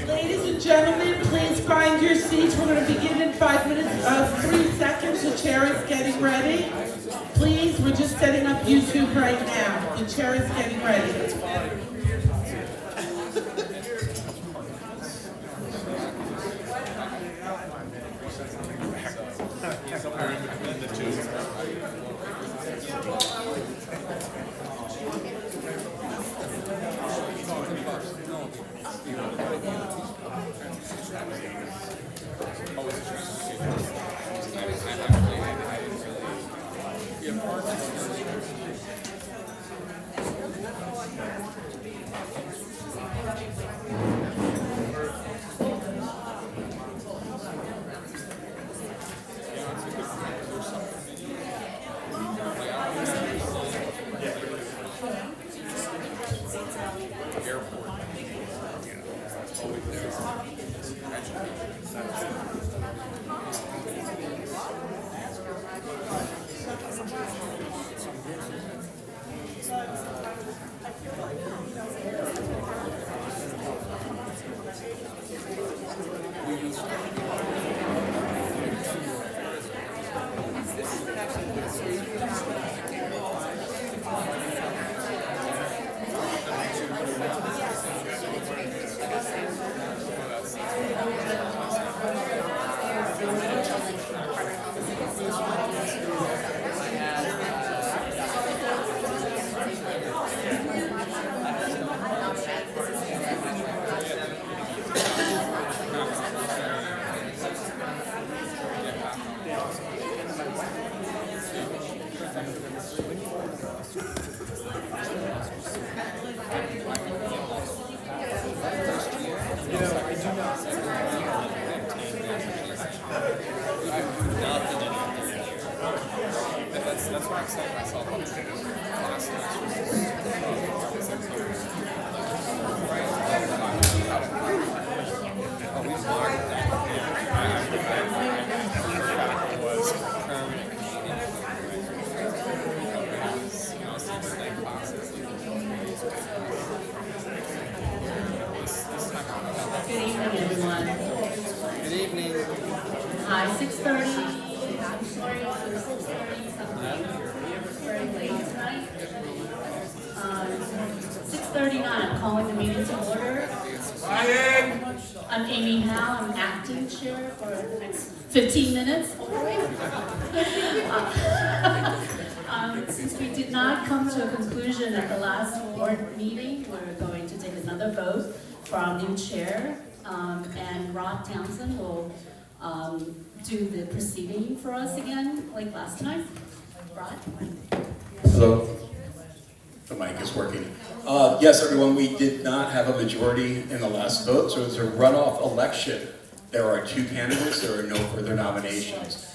Ladies and gentlemen, please find your seats. We're going to begin in 5 minutes, 3 seconds. The chair is getting ready. Please, we're just setting up YouTube right now. The chair is getting ready. That's why I'm setting myself up to do class Good evening, everyone. Good evening. Hi, 6:30. I'm sorry for the 6:30. Very late tonight. 6:39. I'm calling the meeting to order. I'm Amy Howe. I'm acting chair for the next 15 minutes. Since we did not come to a conclusion at the last board meeting, we're going to take another vote for our new chair, and Rod Townsend will do the proceeding for us again, like last time. Rod? Hello. The mic is working. Yes, everyone, we did not have a majority in the last vote, so it's a runoff election. There are 2 candidates. There are no further nominations.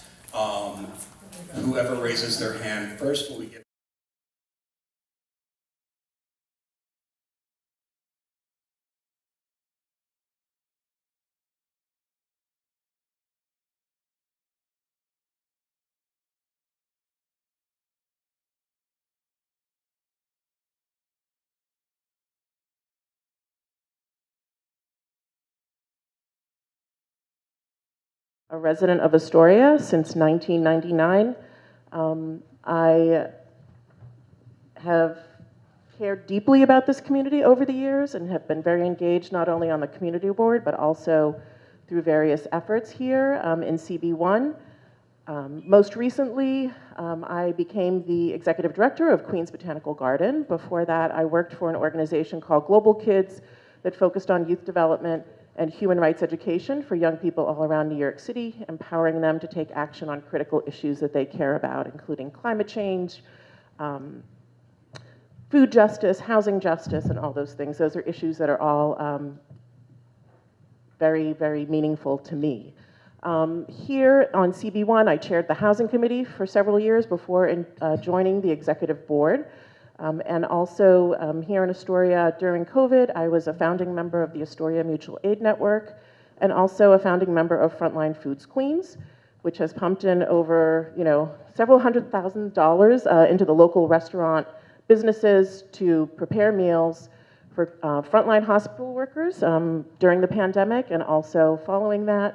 Whoever raises their hand first will be given. A resident of Astoria since 1999. I have cared deeply about this community over the years and have been very engaged not only on the community board but also through various efforts here in CB1. Most recently, I became the executive director of Queens Botanical Garden. Before that, I worked for an organization called Global Kids that focused on youth development and human rights education for young people all around New York City, empowering them to take action on critical issues that they care about, including climate change, food justice, housing justice, and all those things. Those are issues that are all very, very meaningful to me. Here on CB1, I chaired the Housing Committee for several years before joining the Executive Board. And also here in Astoria during COVID, I was a founding member of the Astoria Mutual Aid Network and also a founding member of Frontline Foods Queens, which has pumped in over, several $100,000 into the local restaurant businesses to prepare meals for frontline hospital workers during the pandemic, and also following that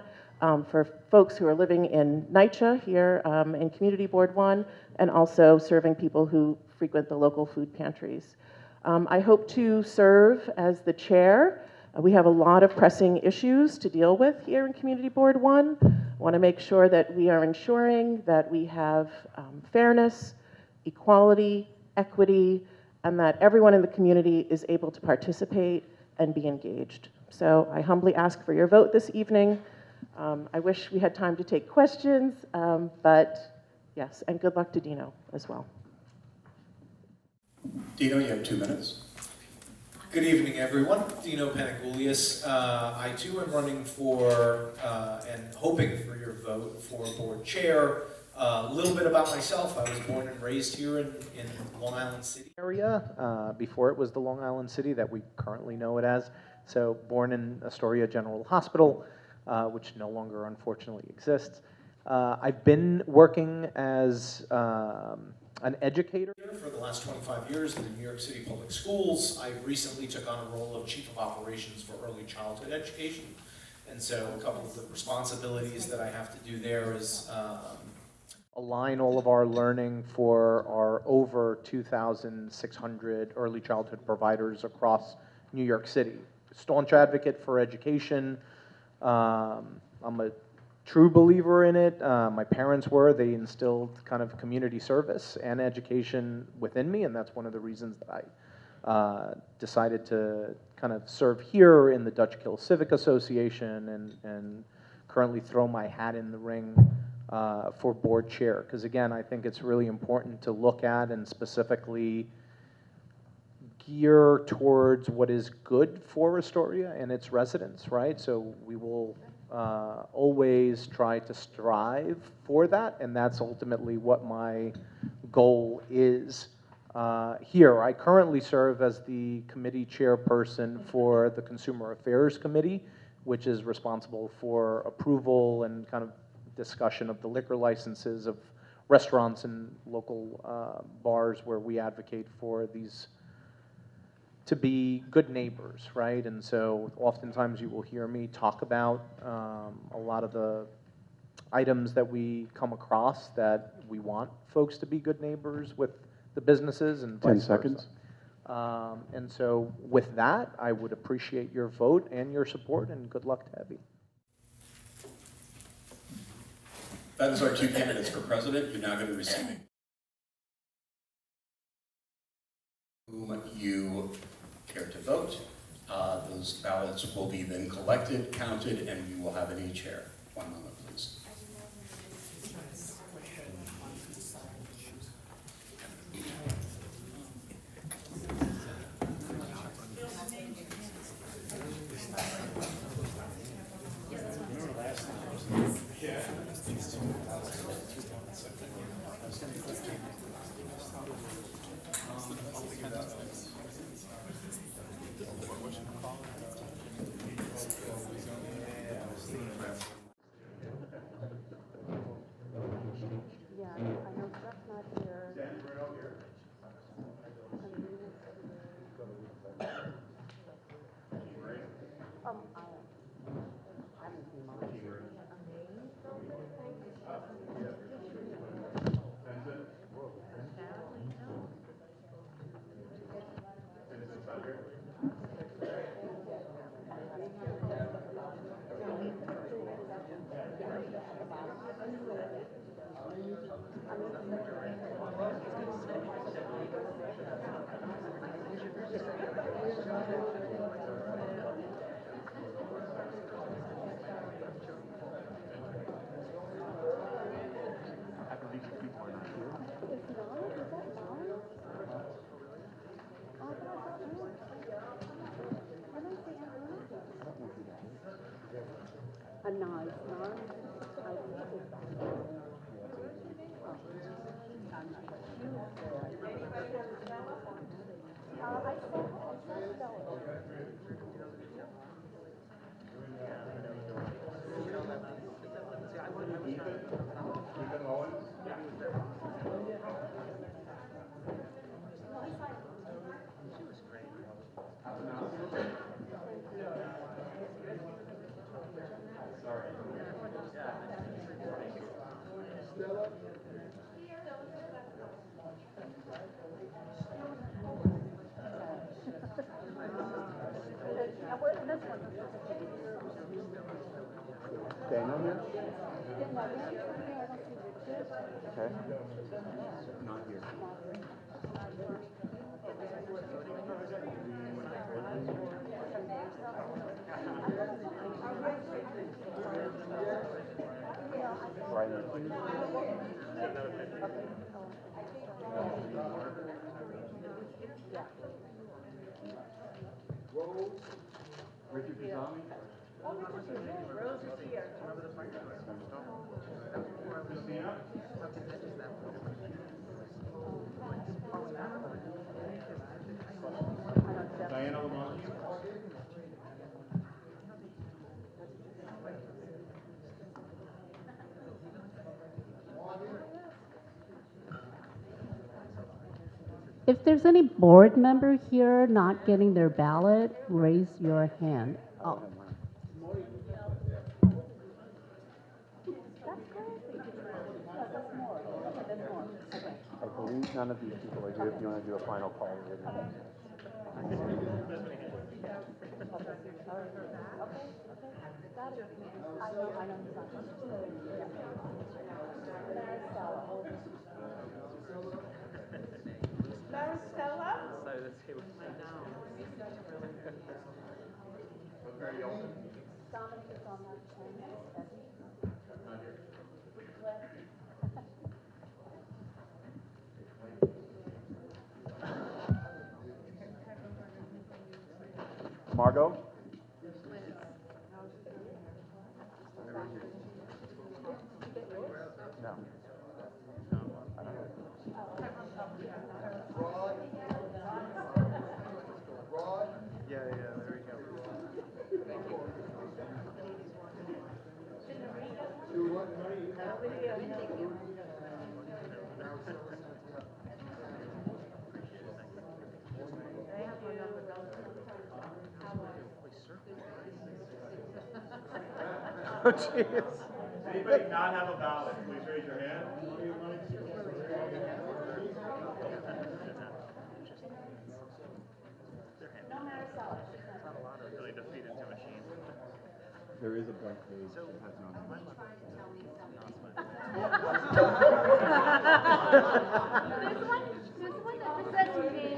for folks who are living in NYCHA here in Community Board 1, and also serving people who frequent the local food pantries. I hope to serve as the chair. We have a lot of pressing issues to deal with here in Community Board 1. I want to make sure that we are ensuring that we have fairness, equality, equity, and that everyone in the community is able to participate and be engaged. So I humbly ask for your vote this evening. I wish we had time to take questions, but yes, and good luck to Dino as well. Dino, you have 2 minutes. Good evening, everyone. Dino Panagoulias. I too am running for and hoping for your vote for board chair. A little bit about myself. I was born and raised here in Long Island City area before it was the Long Island City that we currently know it as. So born in Astoria General Hospital, which no longer unfortunately exists. I've been working as an educator for the last 25 years in the New York City Public Schools. I recently took on a role of Chief of Operations for Early Childhood Education. And so a couple of the responsibilities that I have to do there is align all of our learning for our over 2,600 early childhood providers across New York City. Staunch advocate for education. I'm a true believer in it. My parents were. They instilled kind of community service and education within me, and that's one of the reasons that I decided to kind of serve here in the Dutch Kill Civic Association and currently throw my hat in the ring for board chair. Because again, I think it's really important to look at and specifically gear towards what is good for Astoria and its residents, right? So we will always try to strive for that, and that's ultimately what my goal is here. I currently serve as the committee chairperson for the Consumer Affairs Committee, which is responsible for approval and kind of discussion of the liquor licenses of restaurants and local bars where we advocate for these to be good neighbors, right? And so oftentimes you will hear me talk about a lot of the items that we come across that we want folks to be good neighbors with the businesses and vice 10 seconds. versa. And so with that, I would appreciate your vote and your support, and good luck to Abby. That is our 2 candidates for president. You're now going to be receiving whom you care to vote. Those ballots will be then collected, counted, and you will have a new chair. One moment, please. Okay. Not here. Right. Richard Kazami? Rose is here. Christina? Diana Lamont? If there's any board member here not getting their ballot, raise your hand. Oh. I believe none of these people are here. If you want to do a final call. Maricela? Margot? No. Yeah, there we go. Oh, jeez. Anybody not have a ballot, please raise your hand. There is a blank page that has no name. There's one that says me.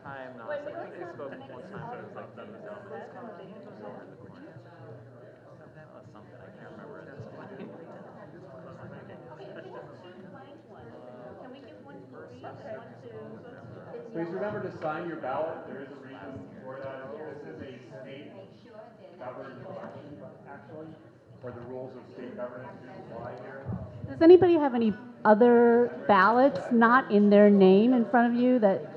I'm not. I spoke one time, but it was like that was out. That was something. I can't remember at this point. Can we give one to Marie? One to... Please remember to sign your ballot. There is a reason for that. This is a state governed election, actually, where the rules of state governance do apply here. Does anybody have any other ballots not in their name in front of you that?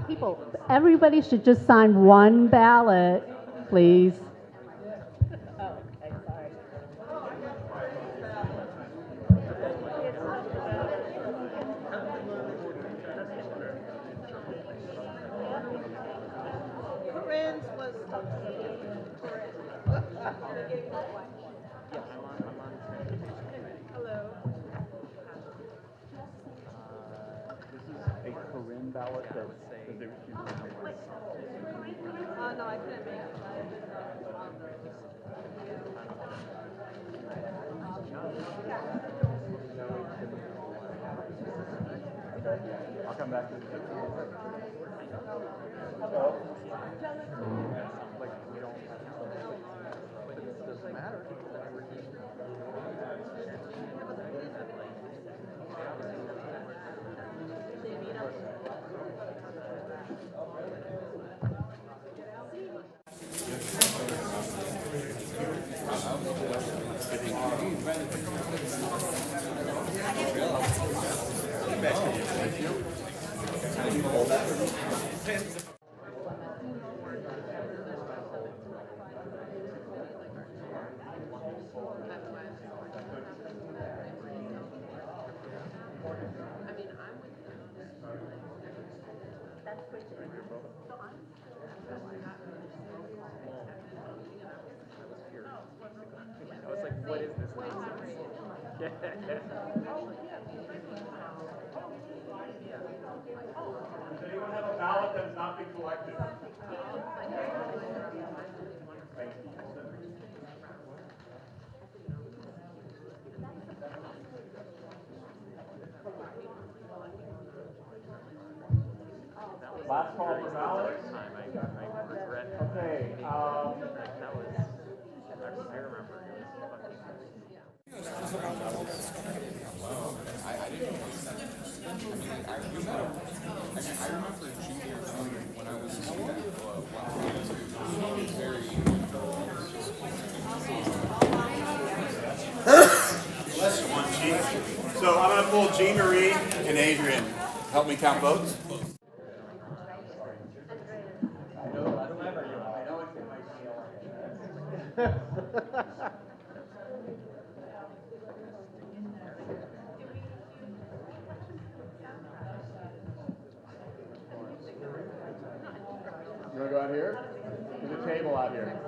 People, everybody should just sign one ballot, please. Corinne's was Hello. This is a Corinne ballot that they refused to have. No, I couldn't make it. I'll come back to this. Like, we don't have to. But it doesn't matter. Does anyone have a ballot that has not been collected? Thank you. Last call for ballots. I regret. Okay. That was. I remember. It was So I'm going to pull Jean Marie and Adrian. Help me count votes. You want to go out here? There's a table out here.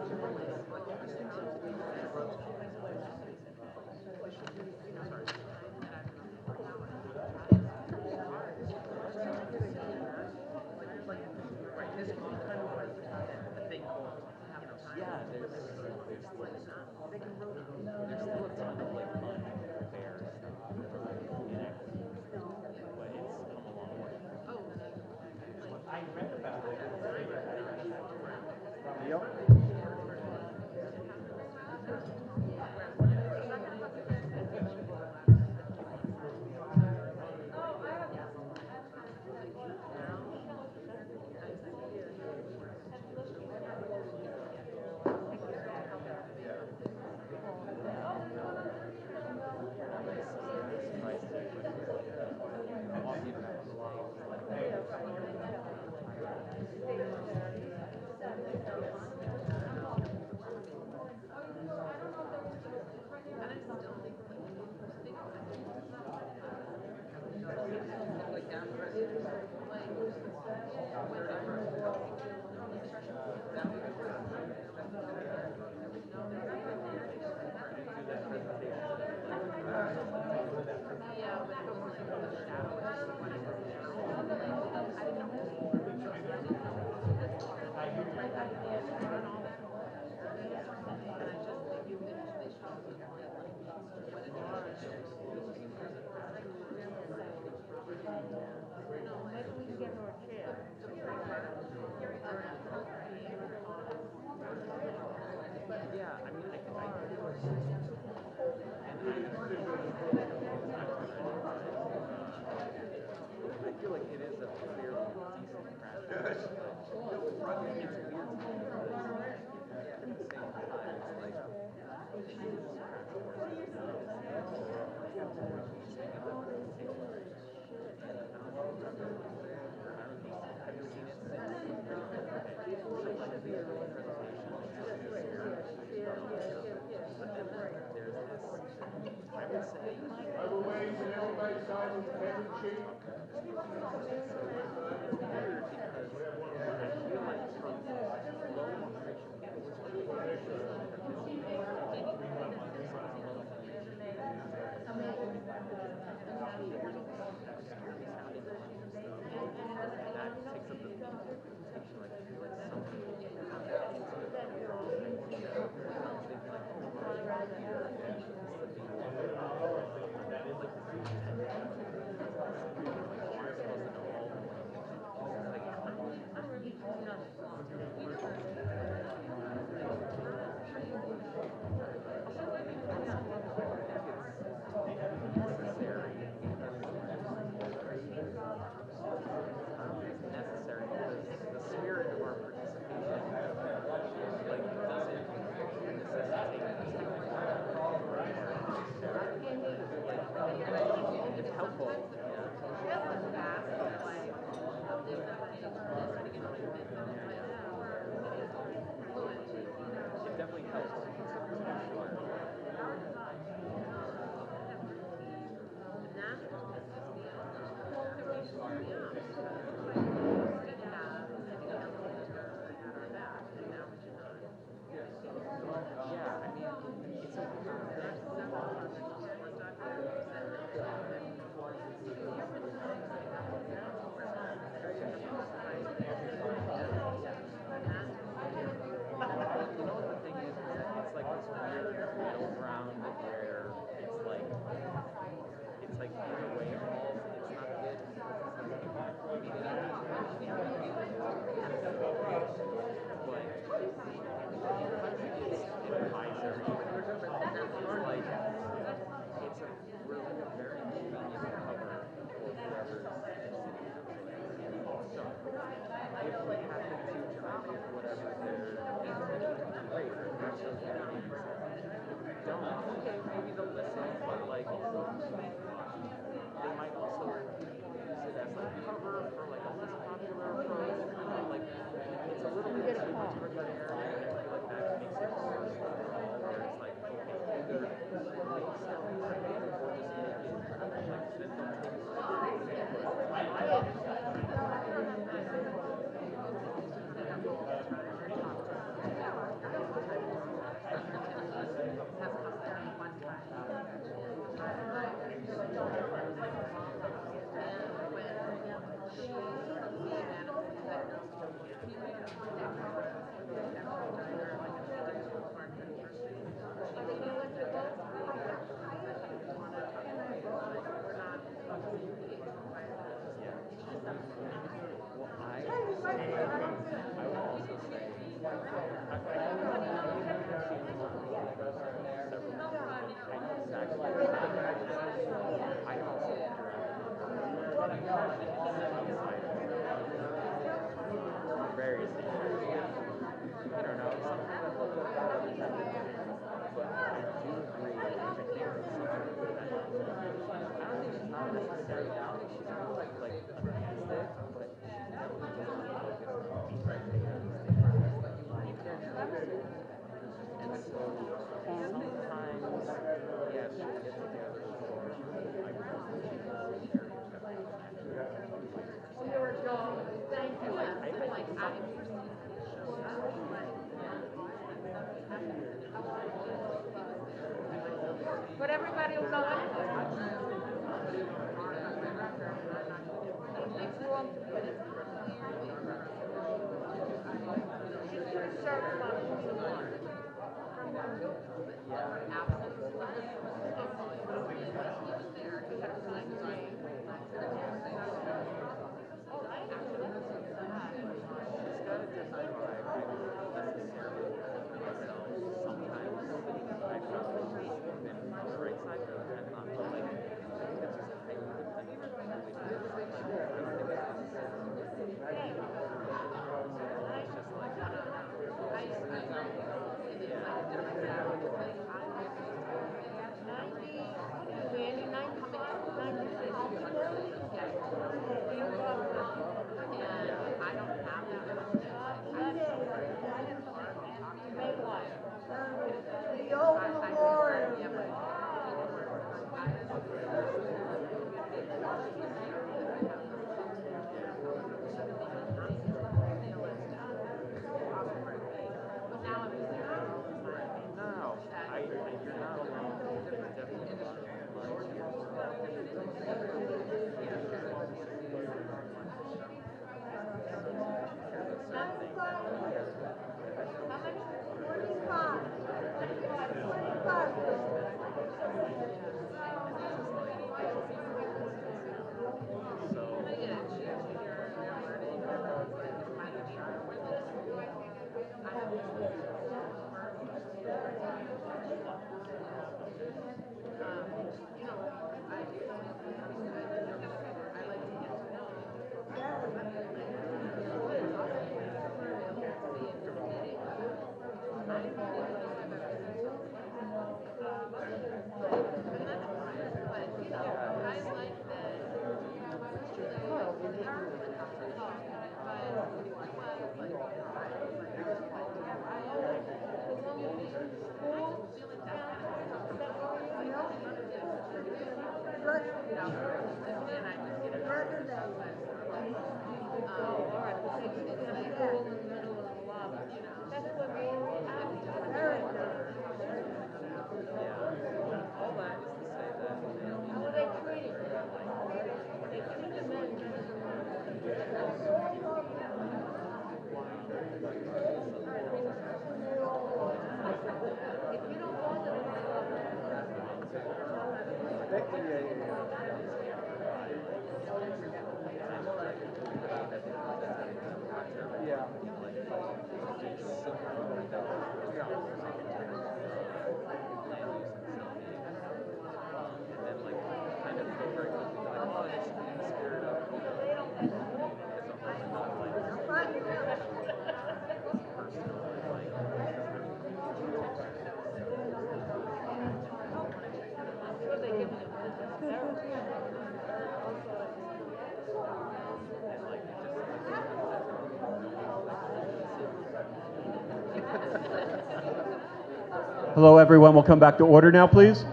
Hello, everyone. We'll come back to order now, please.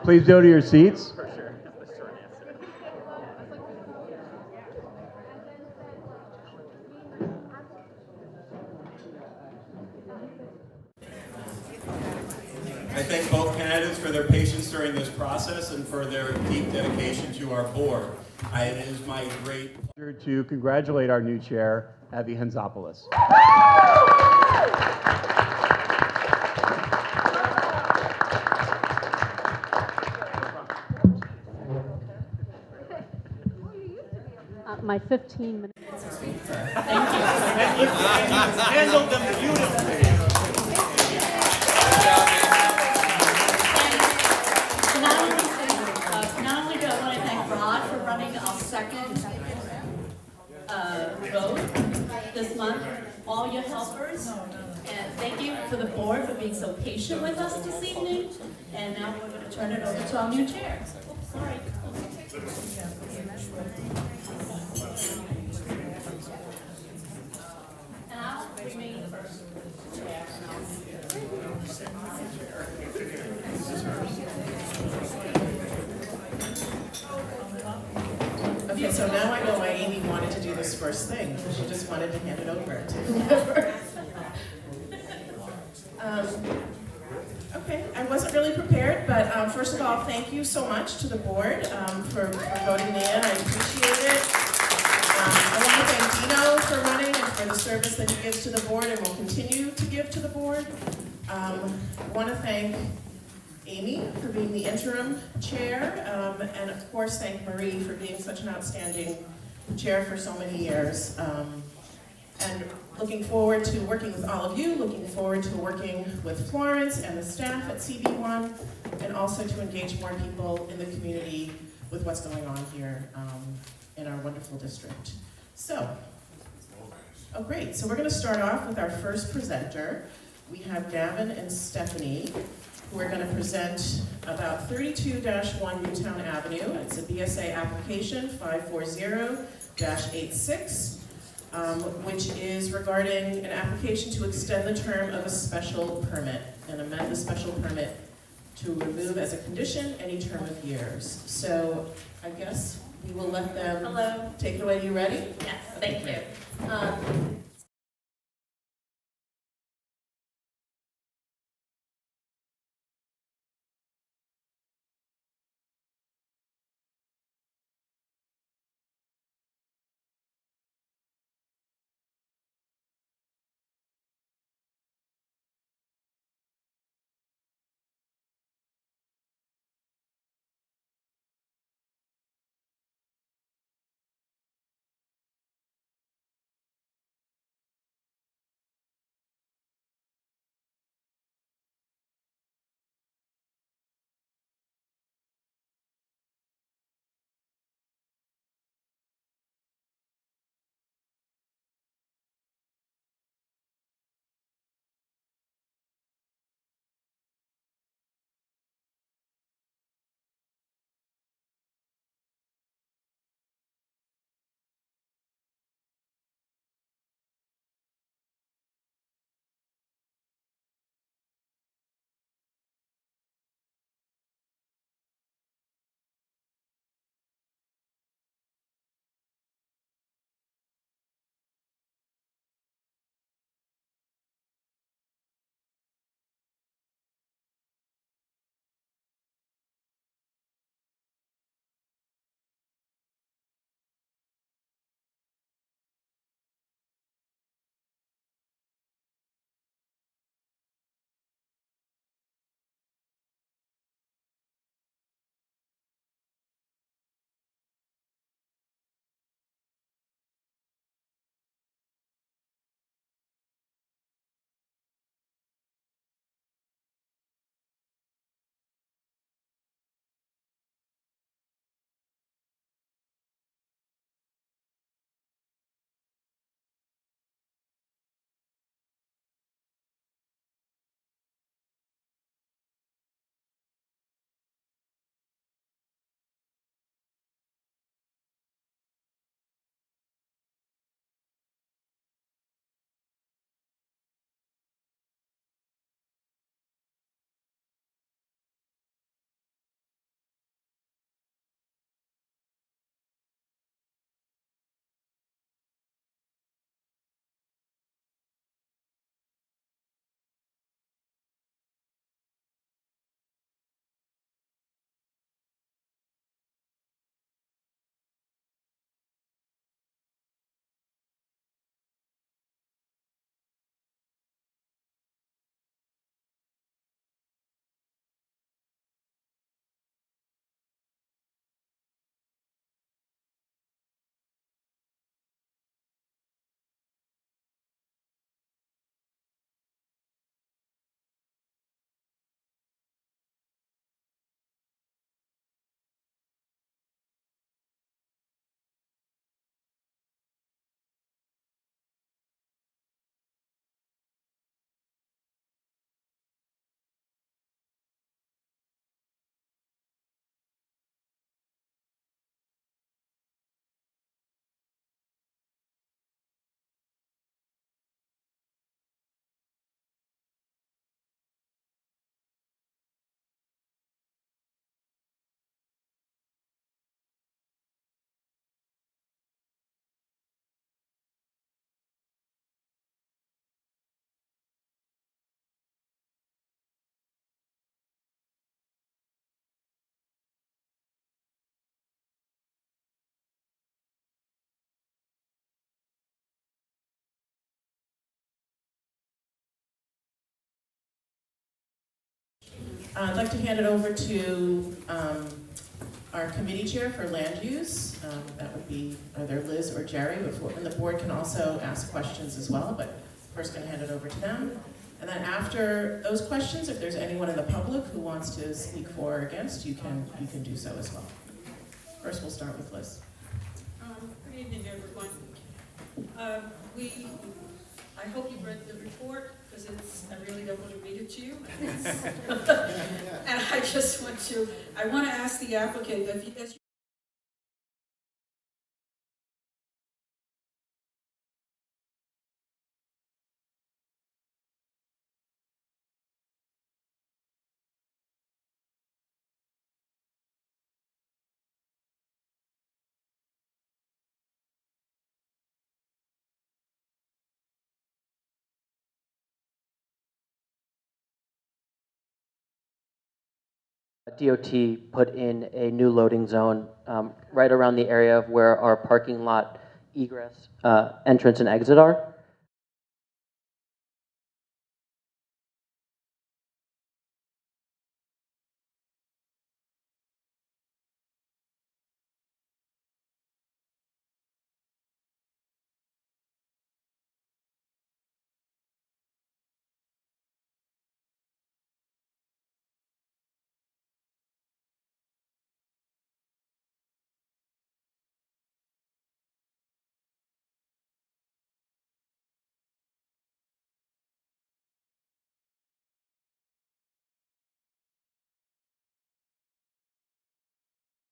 Please go to your seats. I thank both candidates for their patience during this process and for their deep dedication to our board. It is my great pleasure to congratulate our new chair, Avi Hanzopoulos. My 15 minutes. Handled them beautifully. Not only do I want to thank Rod for running our second vote this month, all your helpers, and thank you for the board for being so patient with us this evening. And now we're going to turn it over to our new chair. Sorry. And I'll remain first. Okay, so now I know why Amy wanted to do this first thing, because she just wanted to hand it over to whoever. Okay, I wasn't really prepared, but first of all, thank you so much to the board for voting me in. I appreciate it. I want to thank Dino for running and for the service that he gives to the board and will continue to give to the board. I want to thank Amy for being the interim chair, and of course thank Marie for being such an outstanding chair for so many years. And looking forward to working with all of you, looking forward to working with Florence and the staff at CB1, and also to engage more people in the community with what's going on here in our wonderful district. So, oh great, so we're going to start off with our first presenter. We have Gavin and Stephanie, who are going to present about 32-1 Newtown Avenue. It's a BSA application 540-86. Which is regarding an application to extend the term of a special permit and amend the special permit to remove as a condition any term of years. So I guess we will let them take it away. You ready? Yes, thank you. I'd like to hand it over to our committee chair for land use. That would be either Liz or Jerry, and the board can also ask questions as well, but first going to hand it over to them. And then after those questions, if there's anyone in the public who wants to speak for or against, you can do so as well. First, we'll start with Liz. Good evening, everyone. I hope you read the report, because I really don't want to read it to you. And I want to ask the applicant, as DOT put in a new loading zone right around the area of where our parking lot egress, entrance and exit are.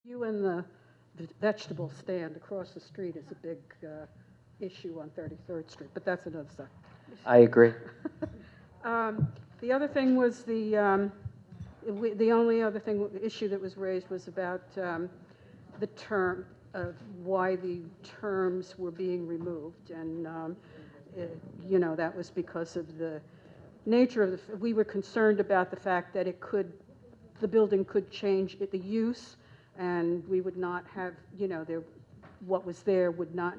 You and the vegetable stand across the street is a big issue on 33rd Street, but that's another subject. I agree. The other thing was the only other issue that was raised was about the term of why the terms were being removed, and that was because of the nature of we were concerned about the fact that the building could change the use, and we would not have, what was there would not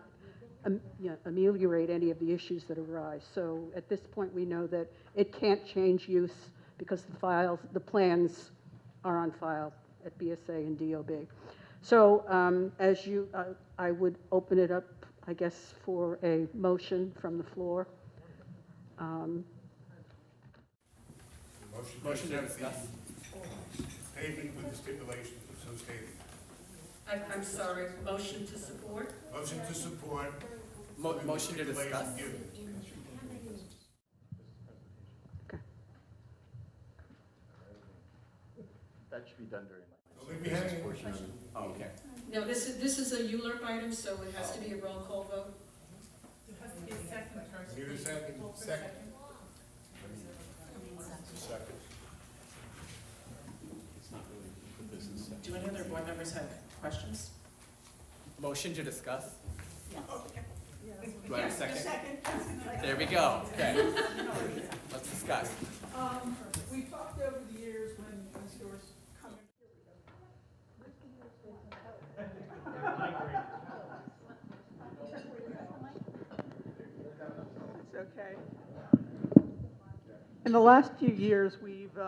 ameliorate any of the issues that arise. So at this point, we know that it can't change use because the plans are on file at BSA and DOB. So I would open it up, I guess, for a motion from the floor. Motion to discuss. Paving with the stipulations so stated. I'm sorry, motion to support? Motion to support. Motion to discuss. That should be done during Business portion of Oh, okay. No, this is a ULURP item, so it has to be a roll call vote. Need a second? Second. Second. Do any other board members have questions? Motion to discuss. Do I have a second? There we go. Okay. Let's discuss. We talked over the years when stores come in. It's okay. In the last few years, we've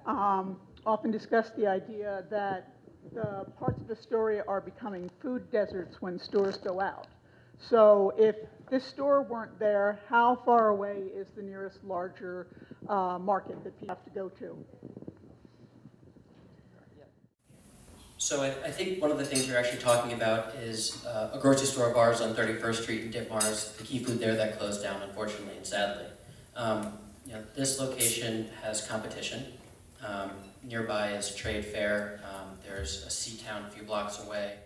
often discussed the idea that the parts of Astoria are becoming food deserts when stores go out. So if this store weren't there, how far away is the nearest larger market that people have to go to? So I think one of the things you're actually talking about is a grocery store, bars on 31st Street and Dip Mars, the Key Food there that closed down, unfortunately and sadly. This location has competition. Nearby is Trade Fair. There's a C-Town a few blocks away.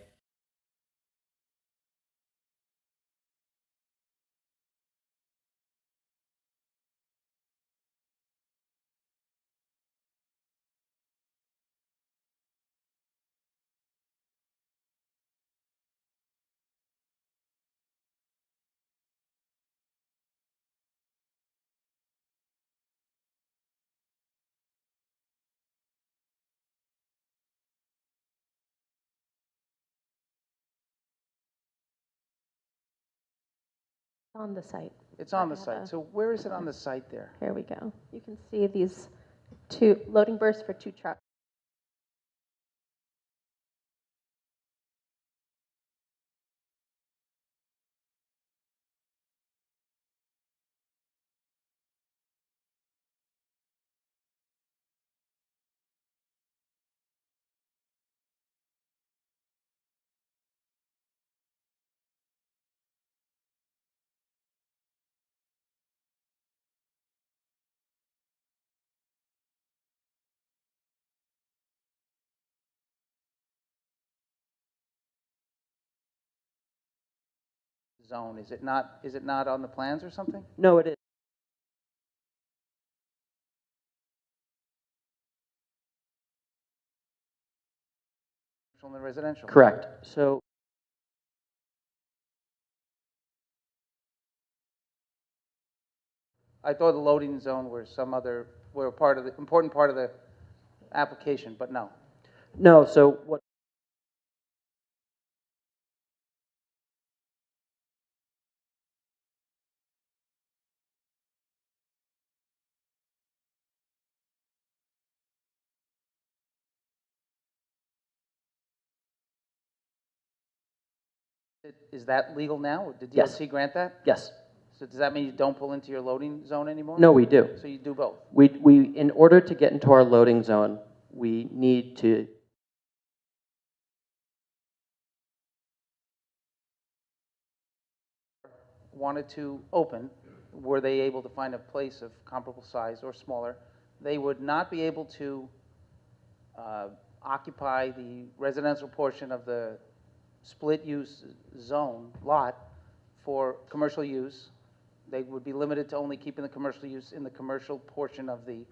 On the site. It's on the site. So where is it on the site there? Here we go. You can see these loading berths for 2 trucks. Zone, is it not on the plans or something? No, it is. Commercial and residential? Correct. So I thought the loading zone were important part of the application, but no. no, so what Is that legal now? Did Yes. DOT grant that? Yes. So does that mean you don't pull into your loading zone anymore? No, we do. So you do both? We in order to get into our loading zone, we need to Wanted to open, were they able to find a place of comparable size or smaller, they would not be able to occupy the residential portion of the split use zone lot for commercial use. They would be limited to only keeping the commercial use in the commercial portion of the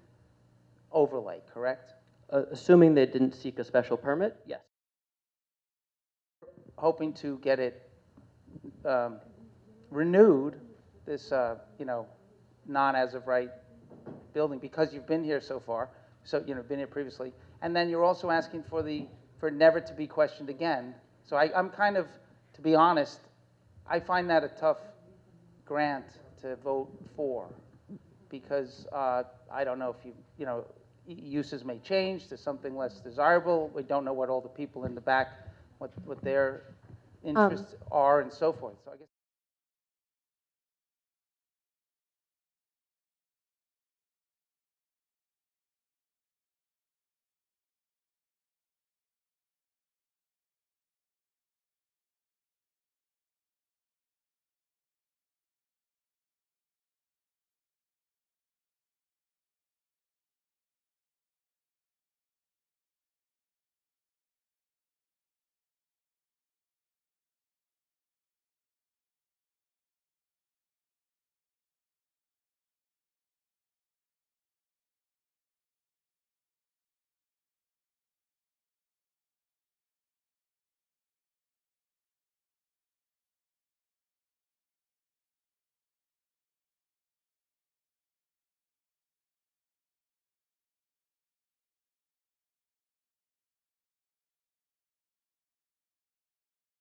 overlay, correct? assuming they didn't seek a special permit. Yes. Hoping to get it renewed, this, non-as of right building, because you've been here so far, so, been here previously, and then you're also asking for for never to be questioned again. So I'm kind of, to be honest, I find that a tough grant to vote for, because I don't know if uses may change to something less desirable. We don't know what all the people in the back, what their interests are and so forth. So I guess.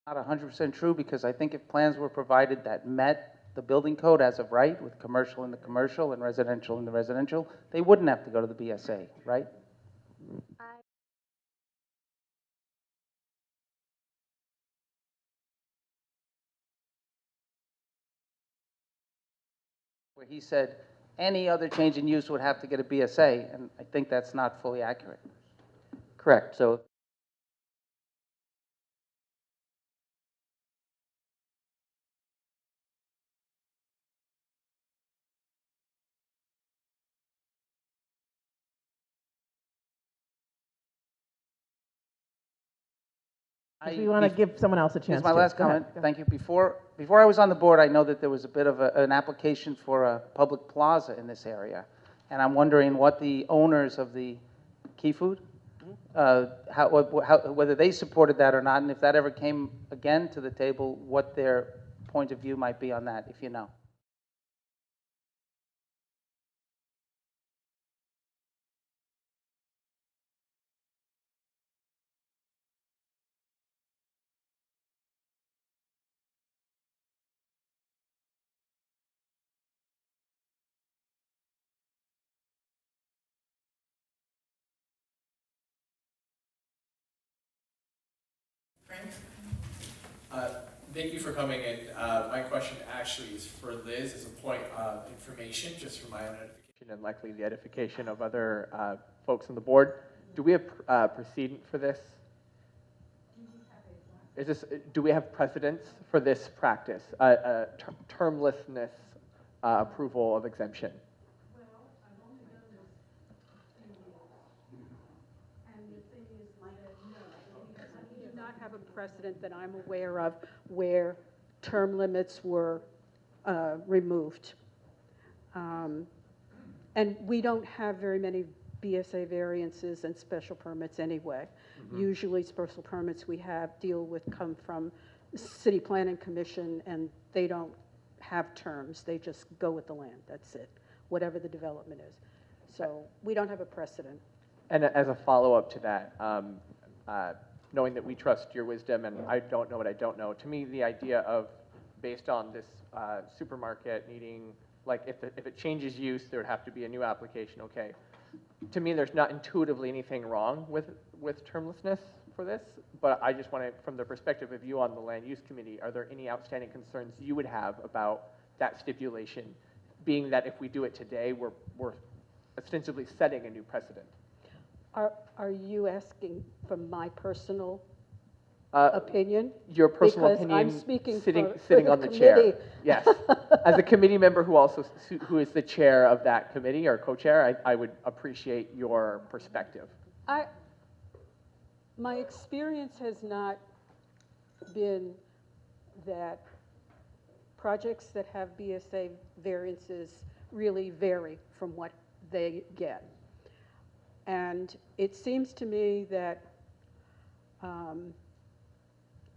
Not 100% true, because I think if plans were provided that met the building code as of right, with commercial in the commercial and residential in the residential, they wouldn't have to go to the BSA, right? Where he said any other change in use would have to get a BSA, and I think that's not fully accurate. Correct. So we want to give someone else a chance. Here's my last comment. Thank you. Before I was on the board, I know that there was a bit of an application for a public plaza in this area, and I'm wondering what the owners of the Key Food, whether they supported that or not, and if that ever came again to the table, what their point of view might be on that, if you know. Frank? Thank you for coming in. My question actually is for Liz as a point of information, just for my own edification. And likely the edification of other folks on the board. Do we have precedent for this? Do we have precedence for this practice, termlessness approval of exemption? Well, I've only done this a few years, and the thing is that, no, we do not have a precedent that I'm aware of where term limits were removed. And we don't have very many BSA variances and special permits anyway. Mm-hmm. Usually special permits we have come from City Planning Commission, and they don't have terms. They just go with the land. That's it, whatever the development is. So we don't have a precedent. And as a follow-up to that, knowing that we trust your wisdom and I don't know what I don't know, to me the idea of, based on this supermarket needing, like if it changes use, there would have to be a new application, okay. To me, there's not intuitively anything wrong with termlessness for this, but I just want to, from the perspective of you on the Land Use Committee, are there any outstanding concerns you would have about that stipulation, being that if we do it today, we're ostensibly setting a new precedent? Are you asking from my personal opinion? Your personal because opinion, I'm speaking sitting for on the committee. chair. Yes, as a committee member who is the chair of that committee or co-chair, I would appreciate your perspective. My experience has not been that projects that have BSA variances really vary from what they get. And it seems to me that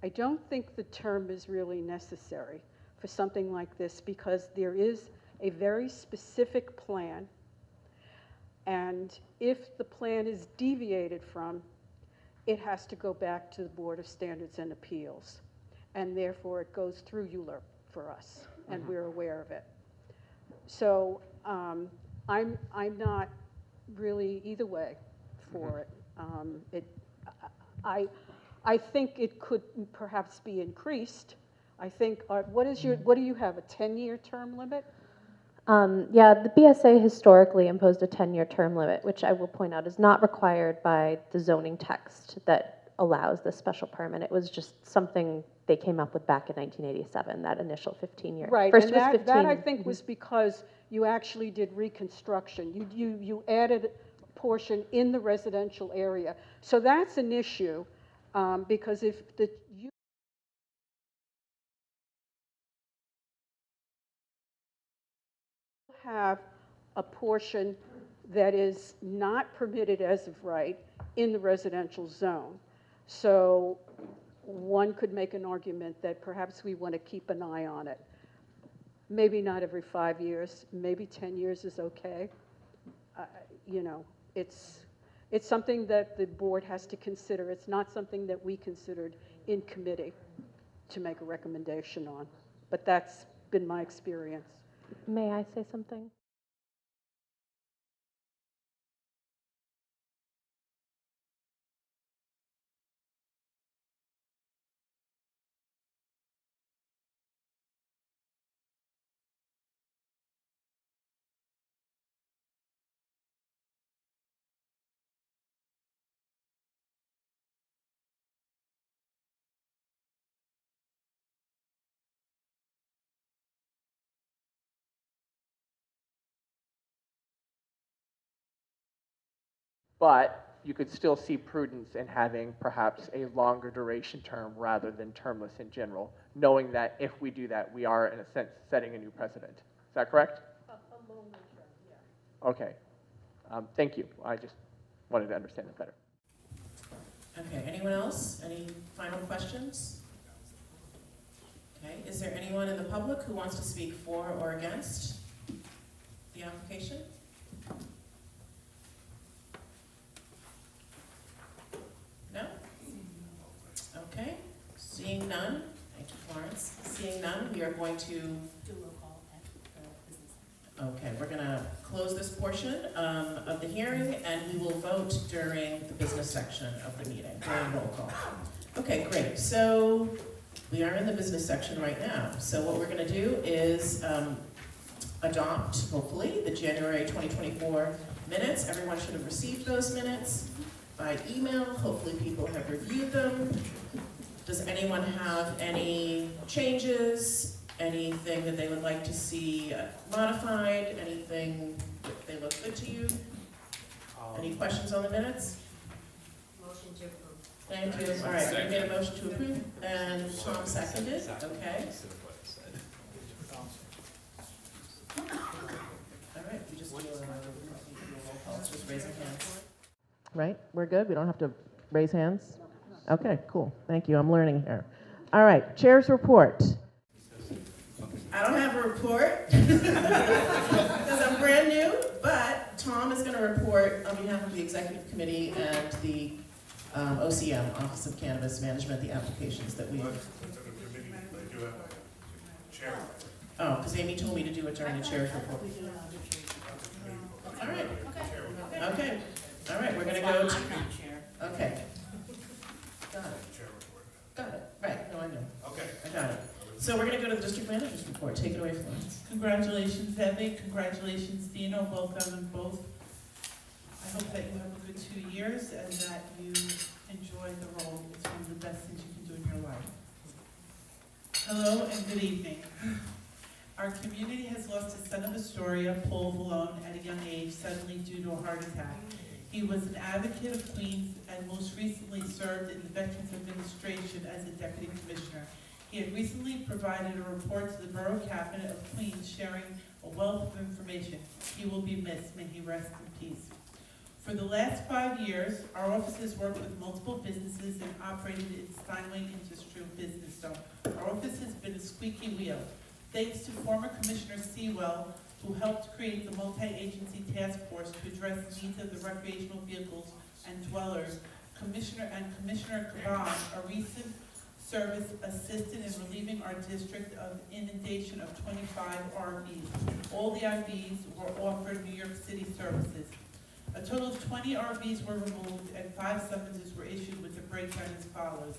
I don't think the term is really necessary for something like this because there is a very specific plan, and if the plan is deviated from, it has to go back to the Board of Standards and Appeals, and therefore it goes through ULURP for us, and we're aware of it. So I'm not really either way for it. I think it could perhaps be increased. I think, what do you have, a 10-year term limit? Yeah, the BSA historically imposed a 10-year term limit, which I will point out is not required by the zoning text that allows this special permit. It was just something they came up with back in 1987, that initial 15-year. Right, First and was 15. that I think was because you actually did reconstruction. You added a portion in the residential area. So that's an issue. Because if you have a portion that is not permitted as of right in the residential zone, so one could make an argument that perhaps we want to keep an eye on it. Maybe not every 5 years, maybe 10 years is okay. You know, it's something that the board has to consider. It's not something that we considered in committee to make a recommendation on. But that's been my experience. May I say something? But you could still see prudence in having perhaps a longer duration term rather than termless in general, knowing that if we do that, we are, in a sense, setting a new precedent. Is that correct? A longer term, yeah. Okay. Thank you. I just wanted to understand it better. Okay, anyone else? Any final questions? Okay, is there anyone in the public who wants to speak for or against the application? No? Okay, seeing none, thank you, Florence. Seeing none, we are going to Do a roll call at the business. Okay, we're gonna close this portion of the hearing and we will vote during the business section of the meeting, during roll call. Okay, great. So we are in the business section right now. So what we're going to do is adopt, hopefully, the January 2024 minutes. Everyone should have received those minutes by email. Hopefully people have reviewed them. Does anyone have any changes? Anything that they would like to see modified? Anything that they look good to you? Any questions on the minutes? Motion to approve. Thank you. All right, we made a motion to approve, and Tom seconded. Okay. All right, you just do a roll call, just raising hands. Right? We're good? We don't have to raise hands? Okay, cool. Thank you. I'm learning here. All right, chair's report. I don't have a report because I'm brand new, but Tom is going to report on behalf of the executive committee and the OCM, Office of Cannabis Management, the applications that we. Oh, because Amy told me to do it during the chair's report. All right. Okay. All right, we're going to go to. Okay. Got it. Got it. Right. No, I know. Okay. I got it. So we're going to go to the district manager's report. Take it away, Florence. Congratulations, Debbie. Congratulations, Dino. Welcome in both. I hope that you have a good 2 years and that you enjoy the role. It's one of the best things you can do in your life. Hello and good evening. Our community has lost a son of Astoria, Paul Vallone, at a young age, suddenly due to a heart attack. He was an advocate of Queens and most recently served in the Veterans Administration as a deputy commissioner. He had recently provided a report to the Borough Cabinet of Queens sharing a wealth of information. He will be missed. May he rest in peace. For the last 5 years, our office has worked with multiple businesses and operated in Steinway Industrial Business Zone. Our office has been a squeaky wheel. Thanks to former Commissioner Sewell, who helped create the multi-agency task force to address the needs of the recreational vehicles and dwellers, Commissioner Caban, a recent service assisted in relieving our district of inundation of 25 RVs. All the RVs were offered New York City services. A total of 20 RVs were removed and 5 summonses were issued with the breakdown as follows.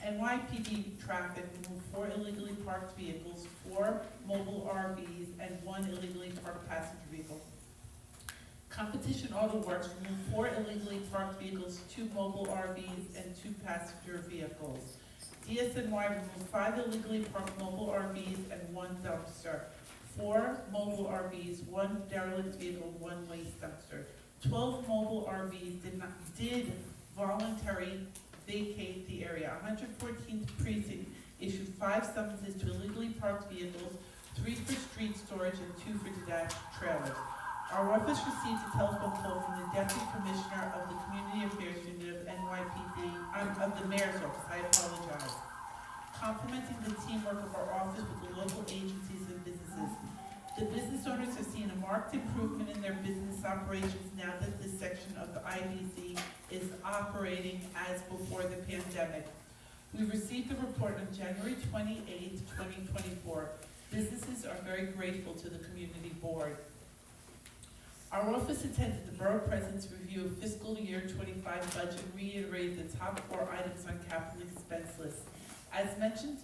NYPD traffic removed 4 illegally parked vehicles, 4 mobile RVs, and 1 illegally parked passenger vehicle. Competition Auto Works removed 4 illegally parked vehicles, 2 mobile RVs, and 2 passenger vehicles. DSNY removed 5 illegally parked mobile RVs and 1 dumpster, 4 mobile RVs, 1 derelict vehicle, 1 waste dumpster. 12 mobile RVs did voluntarily vacate the area. 114th precinct issued 5 summonses to illegally parked vehicles, 3 for street storage and 2 for detached trailers. Our office received a telephone call from the Deputy Commissioner of the Community Affairs Unit of NYPD, of the Mayor's Office, I apologize, complimenting the teamwork of our office with the local agencies and businesses. The business owners have seen a marked improvement in their business operations now that this section of the IBC is operating as before the pandemic. We received the report on January 28, 2024. Businesses are very grateful to the community board. Our office attended the Borough President's review of fiscal year 25 budget and reiterated the top 4 items on capital expense list. As mentioned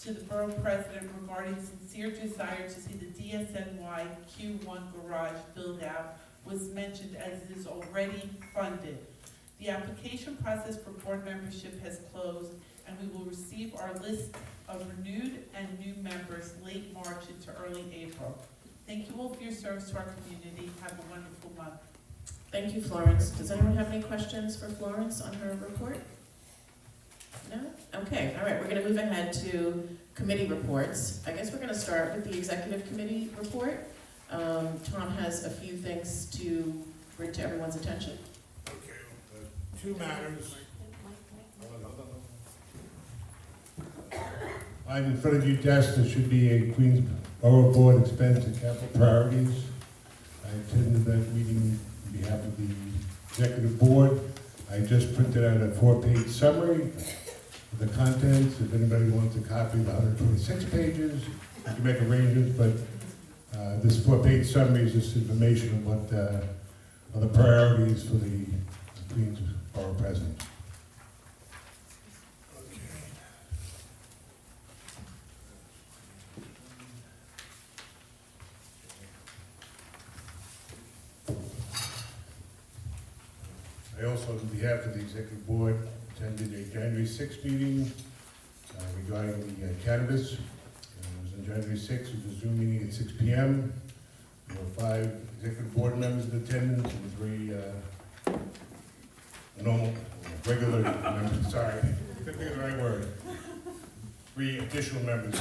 to the Borough President regarding sincere desire to see the DSNY Q1 garage build out was mentioned as it is already funded. The application process for board membership has closed and we will receive our list of renewed and new members late March into early April. Thank you all for your service to our community. Have a wonderful month. Thank you, Florence. Does anyone have any questions for Florence on her report? No? Okay, all right, we're going to move ahead to committee reports. I guess we're going to start with the executive committee report. Tom has a few things to bring to everyone's attention. Okay, 2 matters. Right in front of your desk, there should be a Queens Borough Board expense and capital priorities. I attended that meeting on behalf of the executive board. I just printed out a 4-page summary of the contents. If anybody wants a copy of the 126 pages, you can make arrangements, but this 4-page summary is just information of what are the priorities for the Queens Borough President. I also, on behalf of the executive board, attended a January 6th meeting regarding the cannabis. It was on January 6th. It was a Zoom meeting at 6 p.m. There were 5 executive board members in attendance and 3 regular members. Sorry, couldn't think of the right word. 3 additional members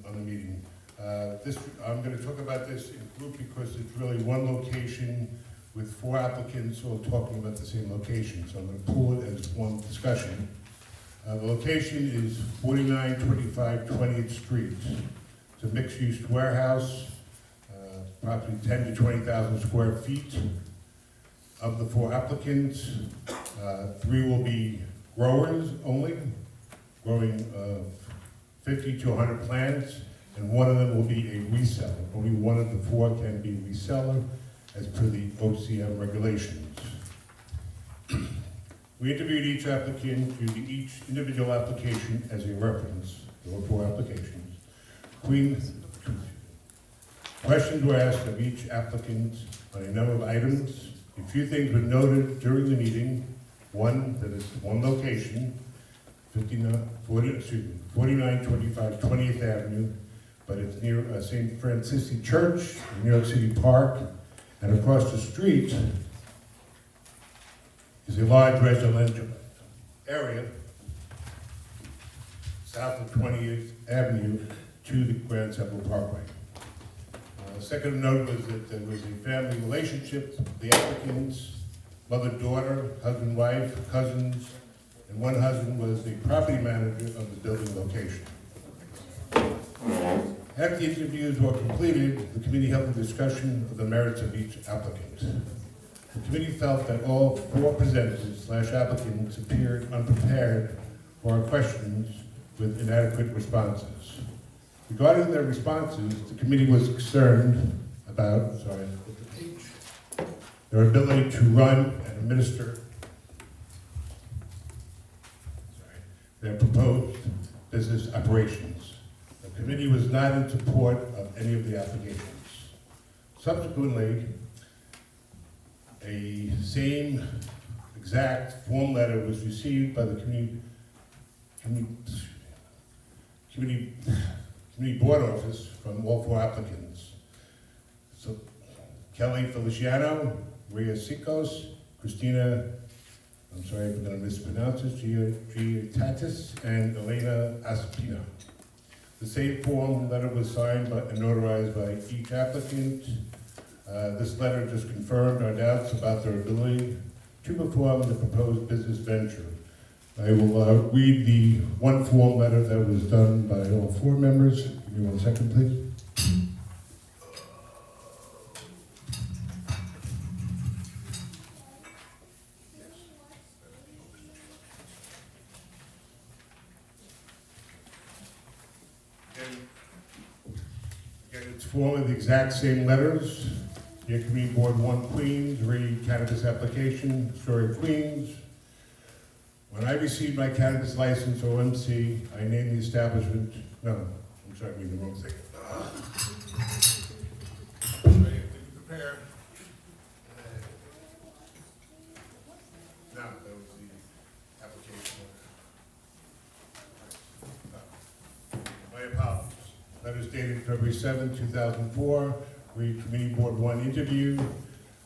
on the meeting. I'm going to talk about this in group because it's really one location with 4 applicants all talking about the same location. So I'm going to pull it as one discussion. The location is 4925 20th Street. It's a mixed-use warehouse, approximately 10 to 20,000 square feet. Of the 4 applicants, 3 will be growers only, growing 50 to 100 plants, and 1 of them will be a reseller. Only 1 of the 4 can be reseller as per the OCM regulations. We interviewed each applicant using each individual application as a reference. There were 4 applications. Questions were asked of each applicant on a number of items. A few things were noted during the meeting. 1, that it's one location, 4925 20th Avenue, but it's near St. Francis Church in New York City Park, and across the street is a large residential area south of 20th Avenue to the Grand Central Parkway. Second note was that there was a family relationship. The applicants, mother, daughter, husband, wife, cousins, and one husband was the property manager of the building location. After the interviews were completed, the committee held a discussion of the merits of each applicant. The committee felt that all 4 presenters / applicants appeared unprepared for our questions with inadequate responses. Regarding their responses, the committee was concerned about, their ability to run and administer their proposed business operations. The committee was not in support of any of the applications. Subsequently, a same exact form letter was received by the community board office from all 4 applicants. So Kelly Feliciano, Maria Sikos, Christina, I'm sorry if I'm going to mispronounce this, Giatatis, and Elena Aspino. The same form letter was signed and notarized by each applicant. This letter just confirmed our doubts about their ability to perform the proposed business venture. I will read the one form letter that was done by all 4 members. Give me 1 second, please. Again, it's 4 of the exact same letters. Dear Community Board 1 Queens, cannabis application, Story of Queens. When I received my cannabis license, OMC, I named the establishment, no, I'm sorry, I mean the wrong thing. Prepare. No, that was the application. My apologies. Letters dated February 7, 2004. Read Community Board 1 interview.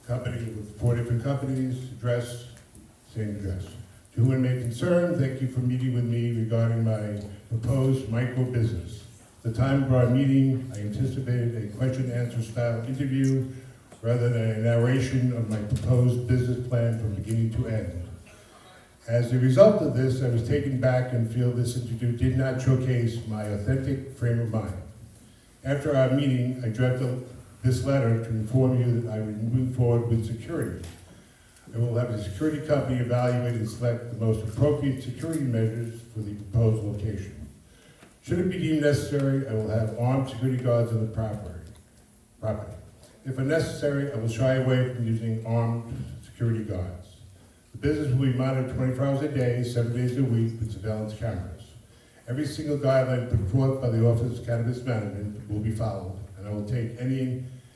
Company with 4 different companies. Address, same address. To whom it may concern, thank you for meeting with me regarding my proposed micro business. At the time of our meeting, I anticipated a question-answer style interview rather than a narration of my proposed business plan from beginning to end. As a result of this, I was taken back and feel this interview did not showcase my authentic frame of mind. After our meeting, I drafted this letter to inform you that I would move forward with security. I will have the security company evaluate and select the most appropriate security measures for the proposed location. Should it be deemed necessary, I will have armed security guards on the property. If unnecessary, I will shy away from using armed security guards. The business will be monitored 24 hours a day, 7 days a week with surveillance cameras. Every single guideline put forth by the Office of Cannabis Management will be followed, and I will take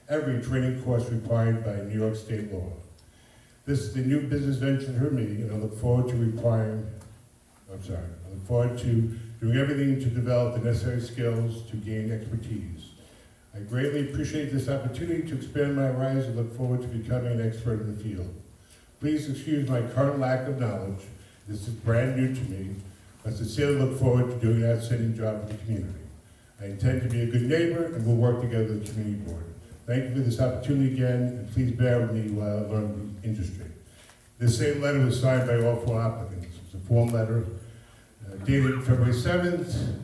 every training course required by New York State law. This is the new business venture for me, and I look forward to I look forward to doing everything to develop the necessary skills to gain expertise. I greatly appreciate this opportunity to expand my horizons and look forward to becoming an expert in the field. Please excuse my current lack of knowledge. This is brand new to me. I sincerely look forward to doing an outstanding job for the community. I intend to be a good neighbor and we'll work together with the community board. Thank you for this opportunity again, and please bear with me while I learn the industry. This same letter was signed by all 4 applicants. It's a form letter dated February 7th,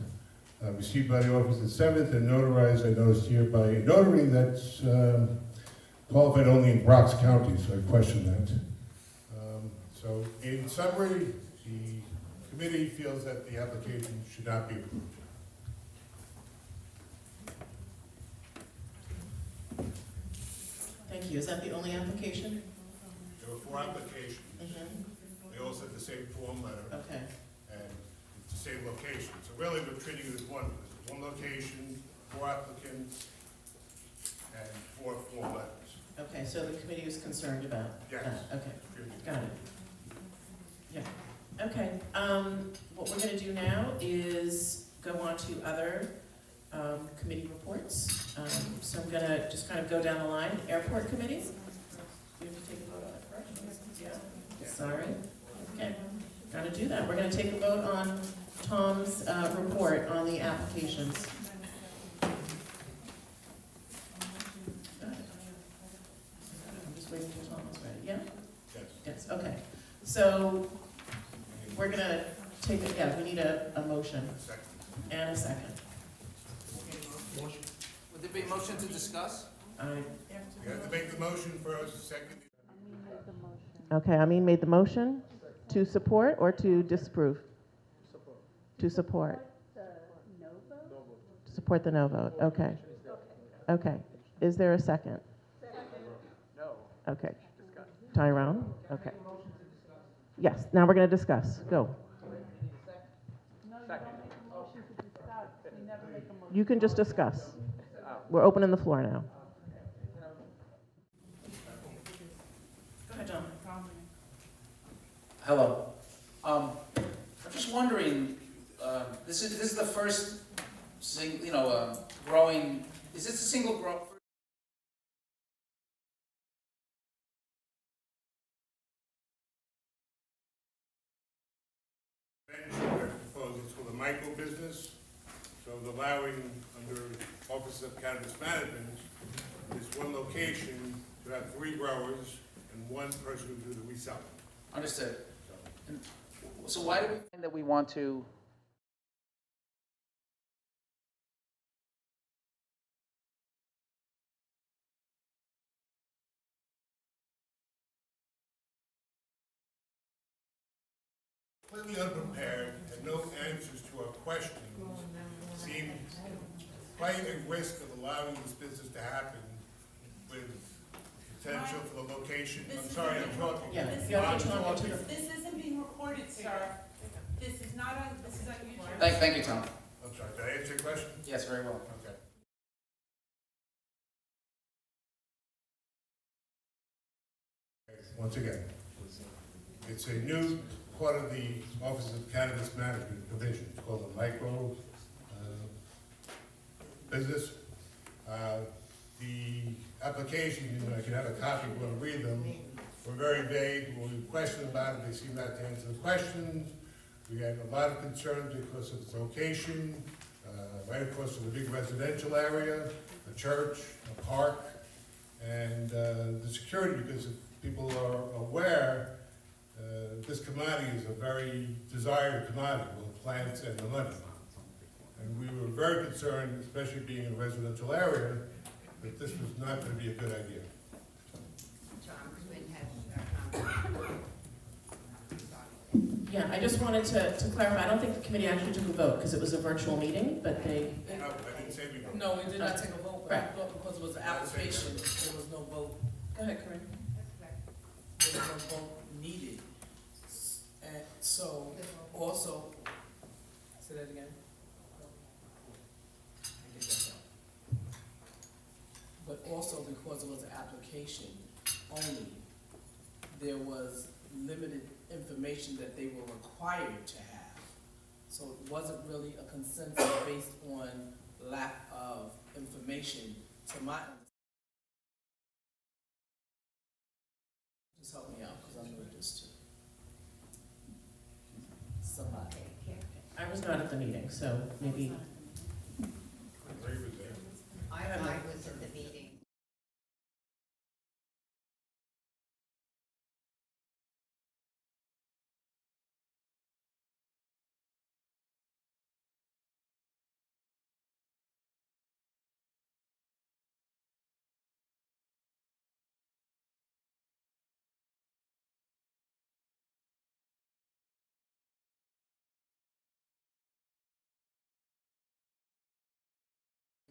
received by the office the 7th, and notarized, I noticed here, by a notary that's qualified only in Brock's County, so I question that. So in summary, the committee feels that the application should not be approved. Thank you. Is that the only application? There were 4 applications. They all said the same form letter. Okay. And it's the same location. So really we're treating it as one. There's 1 location, 4 applicants, and 4 form letters. Okay, so the committee was concerned about Yes. that. Okay, got it. Yeah. Okay. What we're going to do now is go on to other committee reports. So I'm going to just kind of go down the line. Airport committees. You have to take a vote on it, correct? Yeah. Sorry. Okay. Got to do that. We're going to take a vote on Tom's report on the applications. I'm just waiting until Tom is ready. Yeah? Yes. Yes, okay. So we're going to take it, yeah, we need a motion. And a second. Would there be a motion to discuss? You have to make the motion first, second. Okay, Amin made the motion to support or to disapprove? Support. To support. The no vote? To support the no vote, okay. Okay, is there a second? No. Okay. Tyrone, okay. Yes, now we're going to discuss, go. You can just discuss. We're opening the floor now. Go ahead, John. Hello. I'm just wondering, this is the first growing, is this a single grow? Proposals for the micro business, so allowing under Office of Cannabis Management, this 1 location to have 3 growers and 1 person who do the reselling. Understood. So why do we find that we want to? Completely unprepared, had no answers to our questions, seemed quite at risk of allowing this business to happen with potential for the location. I'm sorry, I'm talking. Yeah, I'm talking. This isn't being recorded, sir. This is not on, this is on YouTube. Thank you, Tom. I'm sorry, did I answer your question? Yes, very well. Okay. Once again, it's a new part of the Office of Cannabis Management Division. It's called a micro business. The application, I can have a copy if you want to read them, were very vague. When we questioned about it, they seemed not to answer the questions. We had a lot of concern because of its location, right across from the big residential area, a church, a park, and the security, because if people are aware, this commodity is a very desired commodity, both plants and the money. And we were very concerned, especially being in a residential area, that this was not going to be a good idea. Yeah, I just wanted to clarify, I don't think the committee actually took a vote because it was a virtual meeting, but they... No, I didn't say we voted. No, we did not take a vote, Right. because it was an application, there was no vote. Go ahead, Corinne. There was no vote needed. And so, also, say that again. But also because it was an application only, there was limited information that they were required to have. So it wasn't really a consensus based on lack of information to my understanding. Just help me out, because I'm new at this too. Somebody. I was not at the meeting, so maybe. I was at the meeting.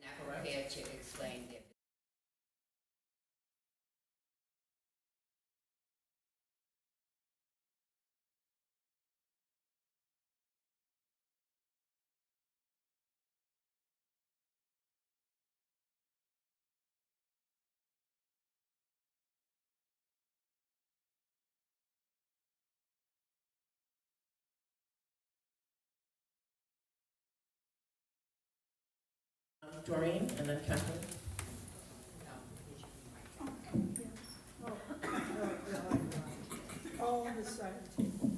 Not prepared to explain their. Doreen, and then Kathleen. Oh, on the side of the table.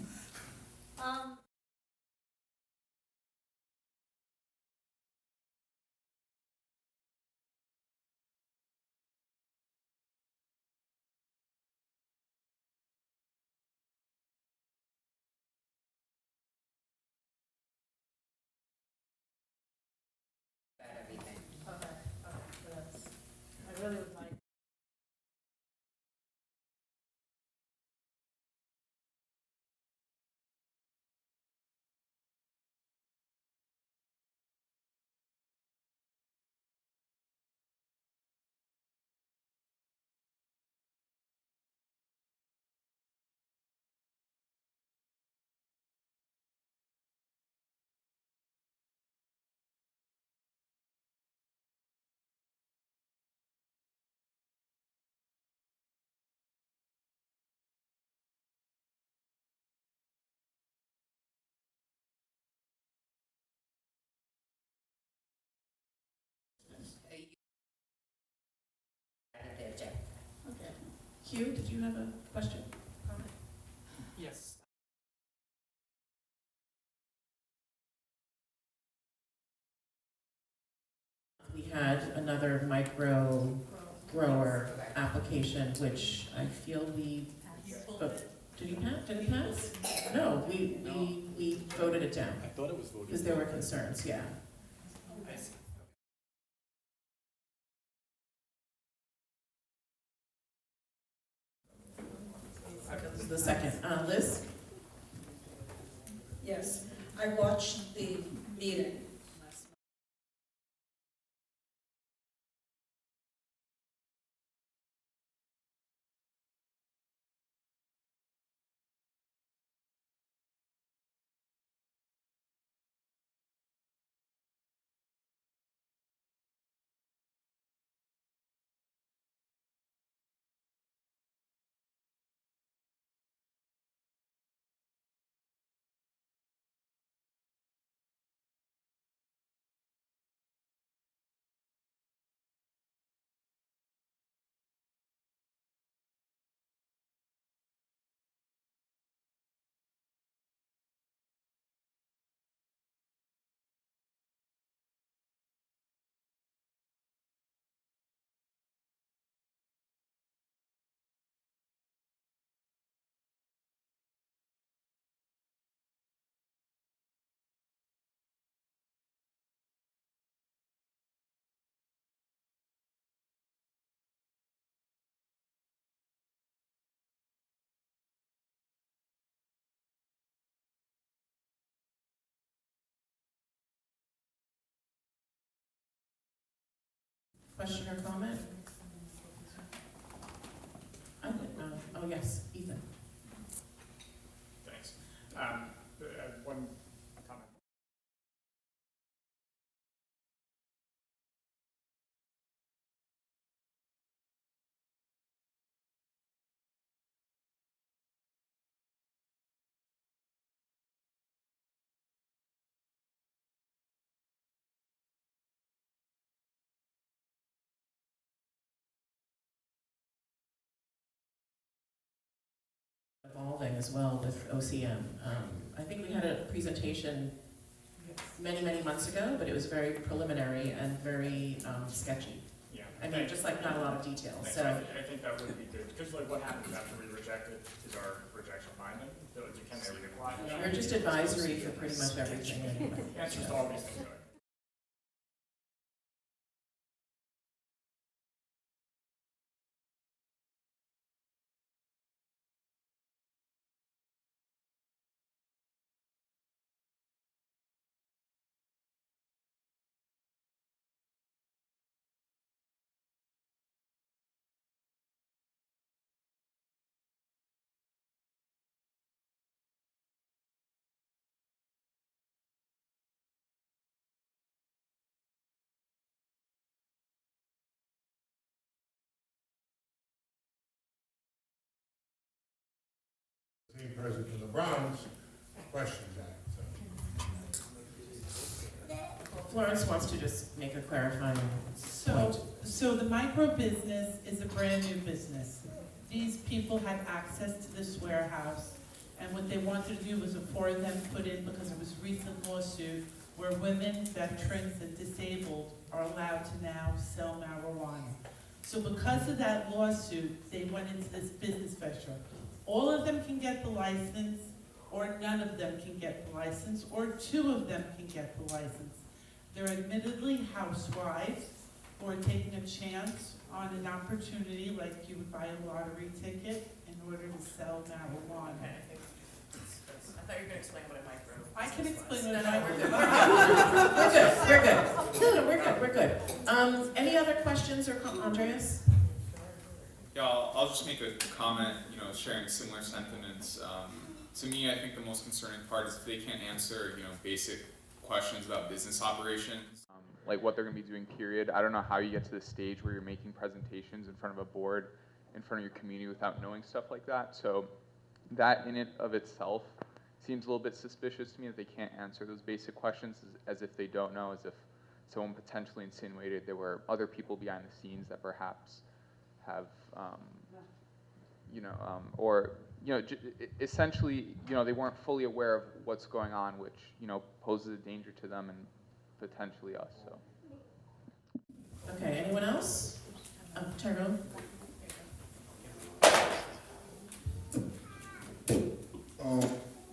Everything. Okay, so that's, I really would like. Okay. Hugh, did you have a question? Comment? Yes. We had another micro grower application, which I feel we, did he pass? Did it pass? No, we voted it down. I thought it was voted. Because there were concerns, yeah. I see. This is the second. Liz? Yes, I watched the meeting. Question or comment? I didn't know. Oh, yes, Ethan. Thanks. One evolving as well with OCM. I think we had a presentation many, many months ago, but it was very preliminary and very sketchy. Yeah. I mean, just like not a lot of details. So I think that would be good, because like what happens after we reject it is our rejection binding? Can they reapply? we're just advisory for pretty much everything anyway. That's just all these things. Same person from the Bronx questions that. Florence wants to just make a clarifying point. So the micro business is a brand new business. These people had access to this warehouse, and what they wanted to do was afford them put in, because it was a recent lawsuit where women, veterans, and disabled are allowed to now sell marijuana. So because of that lawsuit, they went into this business venture. All of them can get the license, or none of them can get the license, or 2 of them can get the license. They're admittedly housewives who are taking a chance on an opportunity like you would buy a lottery ticket in order to sell marijuana. Okay, I think I thought you were going to explain what a micro. I can explain what a No, micro we're good. We're good. No, we're good. Any other questions or Andreas? Yeah, I'll just make a comment, sharing similar sentiments. To me, I think the most concerning part is if they can't answer, basic questions about business operations. Like what they're going to be doing, period. I don't know how you get to the stage where you're making presentations in front of a board, in front of your community without knowing stuff like that. So that in and of itself seems a little bit suspicious to me that they can't answer those basic questions as if they don't know, as if someone potentially insinuated there were other people behind the scenes that perhaps have, essentially, they weren't fully aware of what's going on, which, poses a danger to them and potentially us, so. Okay, anyone else? Tyrone?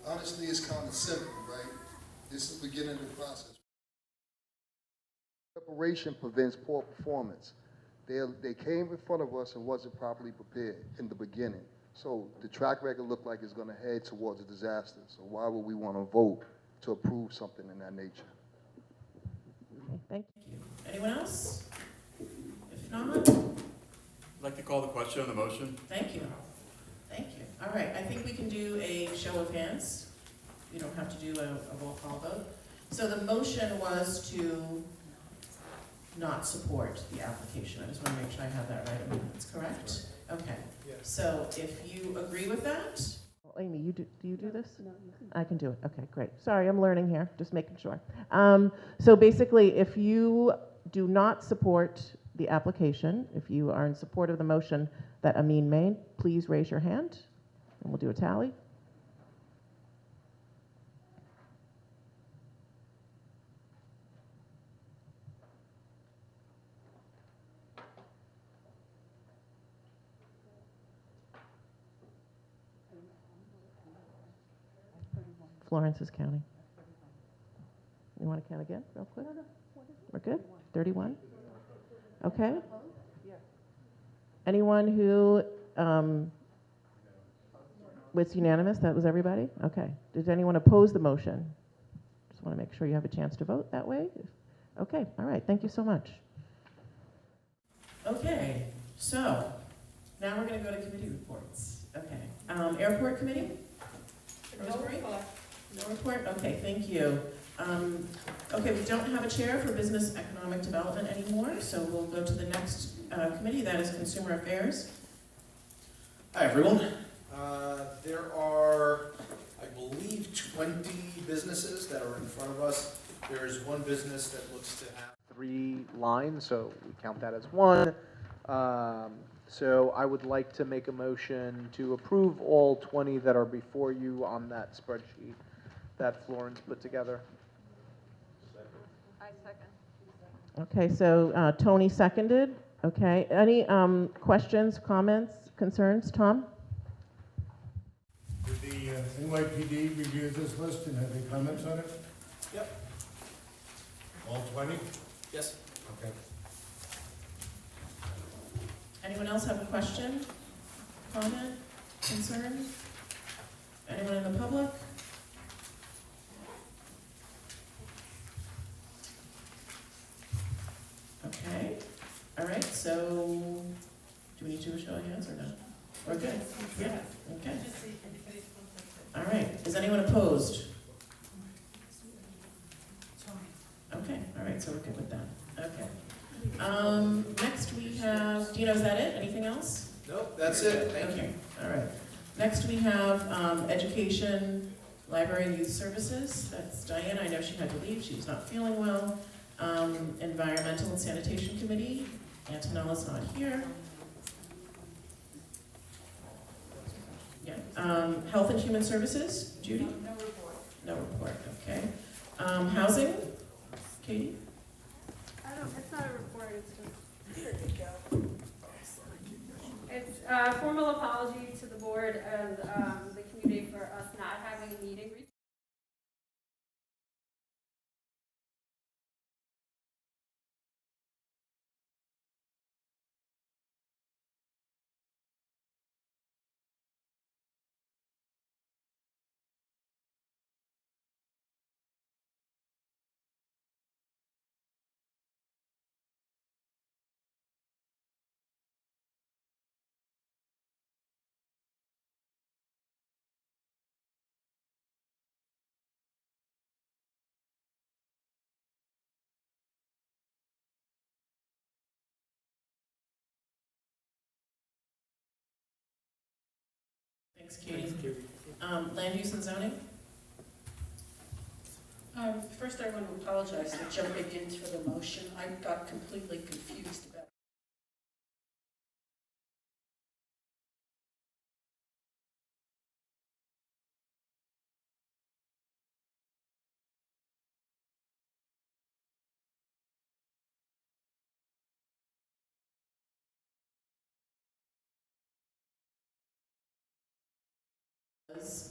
Honestly, it's kind of simple, right? This is the beginning of the process. Preparation prevents poor performance. They came in front of us and wasn't properly prepared in the beginning. So the track record looked like it's going to head towards a disaster. So why would we want to vote to approve something in that nature? Okay, thank you. Anyone else? If not, I'd like to call the question on the motion. Thank you. Thank you. All right, I think we can do a show of hands. You don't have to do a roll call vote. So the motion was to not support the application. I just want to make sure I have that right. That's correct? Okay. So if you agree with that? Well, Amy, do you do this? No, you can. I can do it. Okay, great. Sorry, I'm learning here, just making sure. So basically, if you do not support the application, if you are in support of the motion that Amin made, please raise your hand, and we'll do a tally. Florence is counting. You want to count again, real quick? We're good? 31? Okay. Anyone who was unanimous? That was everybody? Okay. Does anyone oppose the motion? Just want to make sure you have a chance to vote that way. Okay. All right. Thank you so much. Okay. So now we're going to go to committee reports. Okay. Airport committee? Rosemary? No report? Okay, thank you. Okay, we don't have a chair for business economic development anymore, so we'll go to the next committee, that is Consumer Affairs. Hi, everyone. There are, I believe, 20 businesses that are in front of us. There is one business that looks to have 3 lines, so we count that as 1. So I would like to make a motion to approve all 20 that are before you on that spreadsheet that Florence put together. I second. Okay, so Tony seconded. Okay, any questions, comments, concerns? Tom? Did the NYPD review this list and have any comments on it? Yep. All 20? Yes. Okay. Anyone else have a question, comment, concern? Anyone in the public? Okay, all right, so do we need to show of hands or no? We're good, yeah, okay. All right, is anyone opposed? Okay, all right, so we're good with that, okay. Next we have, Dino, is that it? Anything else? Nope, that's it, thank you. Okay, all right. Next we have Education, Library and Youth Services. That's Diana, I know she had to leave, she's not feeling well. Environmental and Sanitation Committee, Antonella's not here. Yeah, Health and Human Services, Judy? No report. No report, okay. Housing, Katie? It's not a report, it's just, here you go. It's a formal apology to the board and the community for us not having a meeting. Thanks, Katie. Land use and zoning? First, I want to apologize for jumping into the motion. I got completely confused about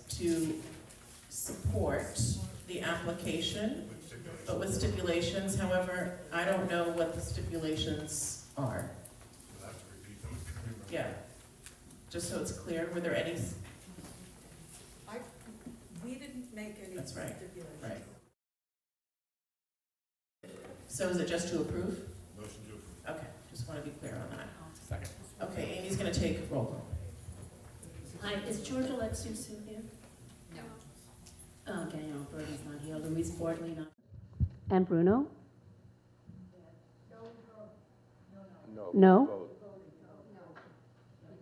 to support the application, but with stipulations. However, I don't know what the stipulations are. Yeah, just so it's clear, were there any? we didn't make any That's right, stipulations. right. So is it just to approve? Motion to approve. Okay, just want to be clear on that. Second. Okay, Amy's going to take roll call. Hi, is George Alexis here? No. Okay, no, Bertie's not here, Louise Bortley not. And Bruno? No. No? Vote.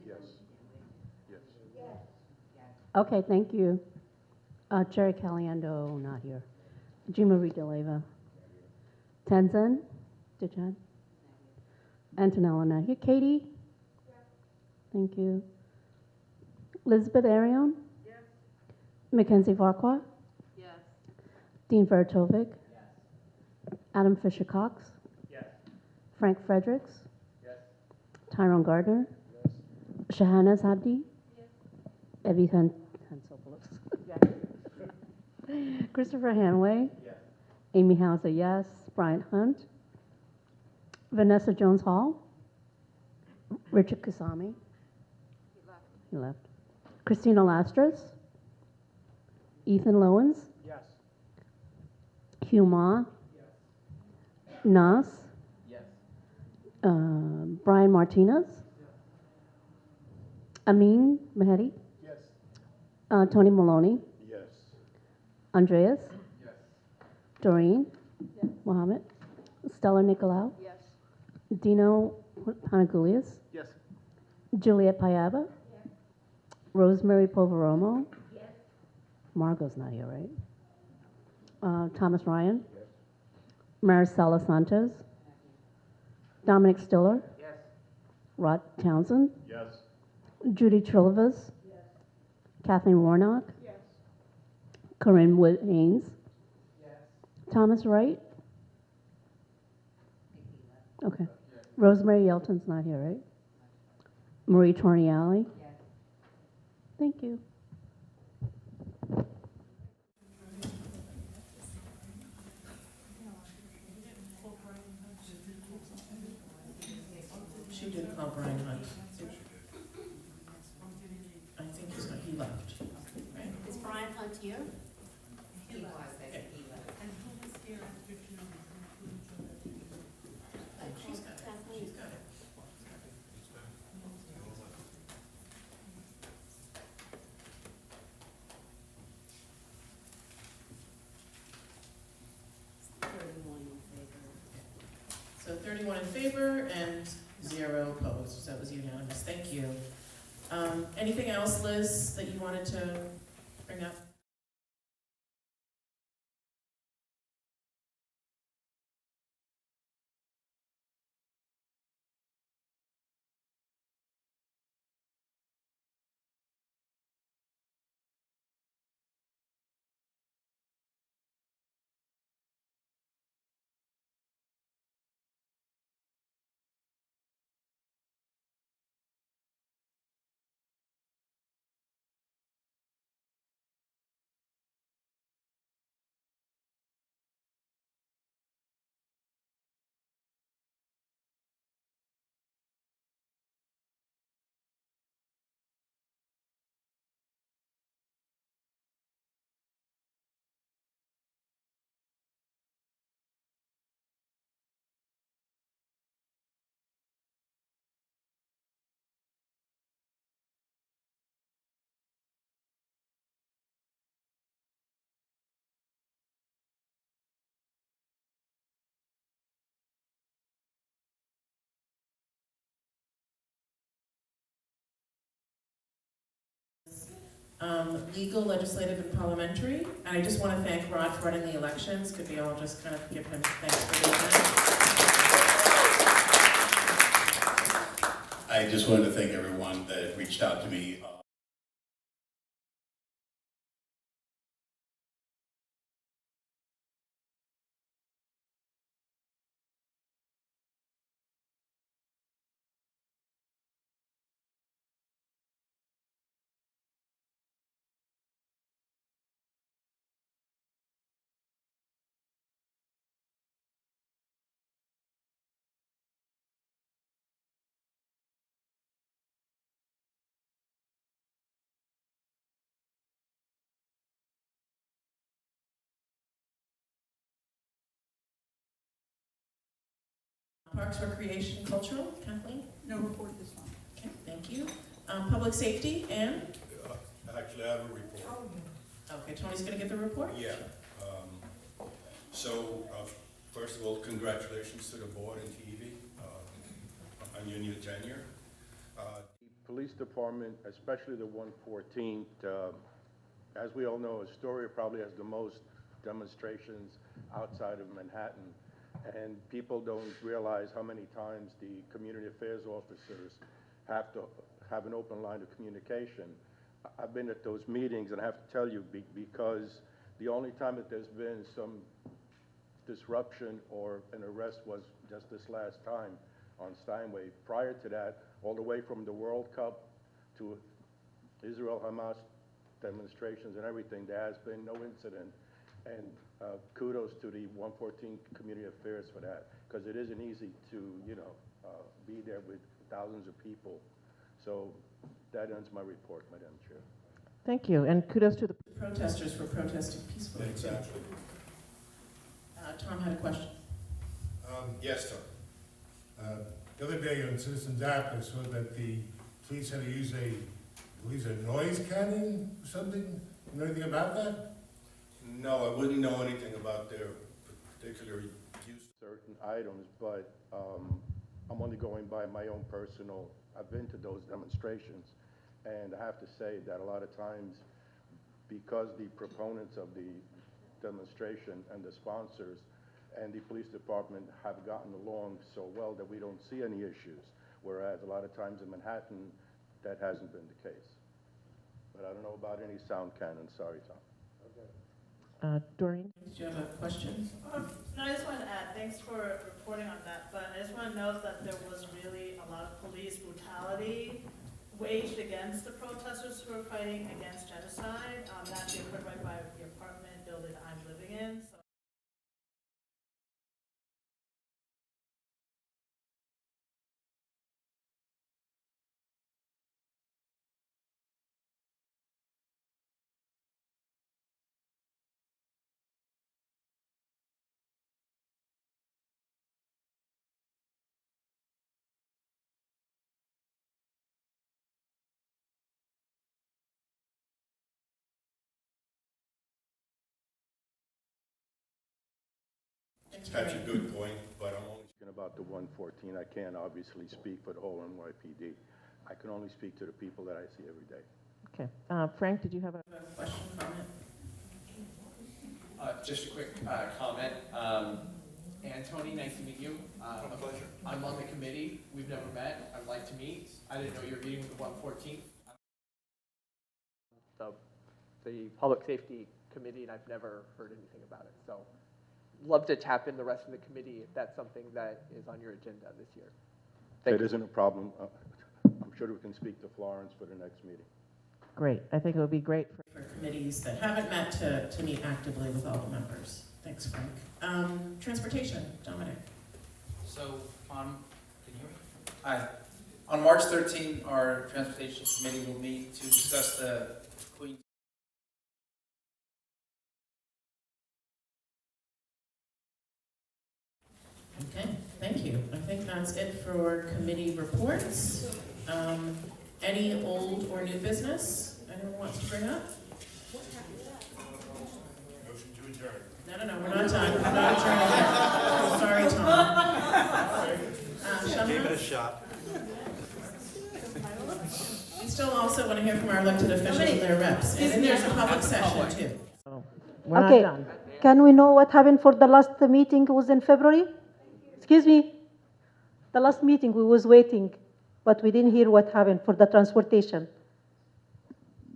Yes. Yes. Okay, thank you. Jerry Caliendo, not here. Jean Marie DeLeva. Tenzin? Dijan? Antonella, not here. Katie? Thank you. Elizabeth Arion? Yes. Mackenzie Farquhar? Yes. Dean Vertovik? Adam Fisher Cox? Yes. Frank Fredericks? Yes. Tyrone Gardner? Yes. Shahanaz Abdi? Yes. Evie Hansopoulos? Yes. Christopher Hanway? Yes. Amy Hauser, yes. Bryant Hunt? Vanessa Jones Hall? Richard Kasami? He left. Christina Lastras? Ethan Lowens? Yes. Hugh Ma? Nas? Yes. Brian Martinez? Amin Mehdi? Yes. Tony Maloney? Yes. Andreas? Yes. Doreen? Mohammed? Stella Nicolau? Yes. Dino Panagoulias? Yes. Juliet Payaba? Rosemary Poveromo? Margot's not here, right? Thomas Ryan? Maricela Santos? Dominic Stiller? Yes. Rod Townsend, Yes. Judy Trilivas, Kathleen Warnock, Corinne Wood Haynes, Thomas Wright. Okay. Rosemary Yelton's not here, right? Marie Torniali. Thank you. She did call Brian Hunt. I think he left, right? Is Brian Hunt here? He was, he left. And who was here after Judy? She's got it, she's got it. So 31 in favor and 0 opposed, so that was unanimous, thank you. Anything else, Liz, that you wanted to bring up? Legal, legislative, and parliamentary. And I just want to thank Rod for running the elections. Could we all just kind of give him thanks for doing that? I just wanted to thank everyone that reached out to me. Parks, Recreation, Cultural, Kathleen? No report this one. Okay, thank you. Public Safety, Ann? Actually, I have a report. Okay, Tony's going to give the report? Yeah. First of all, congratulations to the board and TV on your new tenure. The police department, especially the 114th, as we all know, Astoria probably has the most demonstrations outside of Manhattan. And people don't realize how many times the community affairs officers have to have an open line of communication. I've been at those meetings, and I have to tell you, because the only time that there's been some disruption or an arrest was just this last time on Steinway. Prior to that, all the way from the World Cup to Israel-Hamas demonstrations and everything, there has been no incident. And kudos to the 114 Community Affairs for that, because it isn't easy to, be there with thousands of people. So that ends my report, Madam Chair. Thank you, and kudos to the protesters for protesting peacefully. Exactly. Tom had a question. Yes, Tom. The other day on Citizens App, I saw that the police had to use a noise cannon or something. You know anything about that? No, I wouldn't know anything about their particular use. Certain items, but I'm only going by my own personal, I've been to those demonstrations, and I have to say that a lot of times, because the proponents of the demonstration and the sponsors and the police department have gotten along so well that we don't see any issues. whereas a lot of times in Manhattan, that hasn't been the case. But I don't know about any sound cannon, sorry, Tom. Doreen? Do you have a question? No, I just wanted to add, thanks for reporting on that, but I just want to note that there was really a lot of police brutality waged against the protesters who were fighting against genocide. That actually occurred right by the apartment building that I'm living in. So That's a good point, but I'm only speaking about the 114. I can't obviously speak for the whole NYPD. I can only speak to the people that I see every day. Okay. Frank, did you have a question, comment? Just a quick comment. And Tony, nice to meet you. My pleasure. I'm on the committee. We've never met. I'd like to meet. I didn't know you were meeting with the 114th. The Public Safety Committee, and I've never heard anything about it. So love to tap in the rest of the committee if that's something that is on your agenda this year. That isn't a problem. I'm sure we can speak to Florence for the next meeting. Great. I think it would be great For committees that haven't met to meet actively with all the members. Thanks, Frank. Transportation, Dominic. So can you hear me? Hi. On March 13, our Transportation Committee will meet to discuss the Queens. Okay, thank you. I think that's it for committee reports. Any old or new business anyone wants to bring up? Motion to adjourn. No, we're not done. We're not adjourning yet. Sorry, Tom. Gave it a shot. We still also want to hear from our elected officials and their reps. And then there's a public session too. We're not Okay, done. can we know what happened for the last meeting was in February? Excuse me? The last meeting we was waiting, but we didn't hear what happened for the transportation.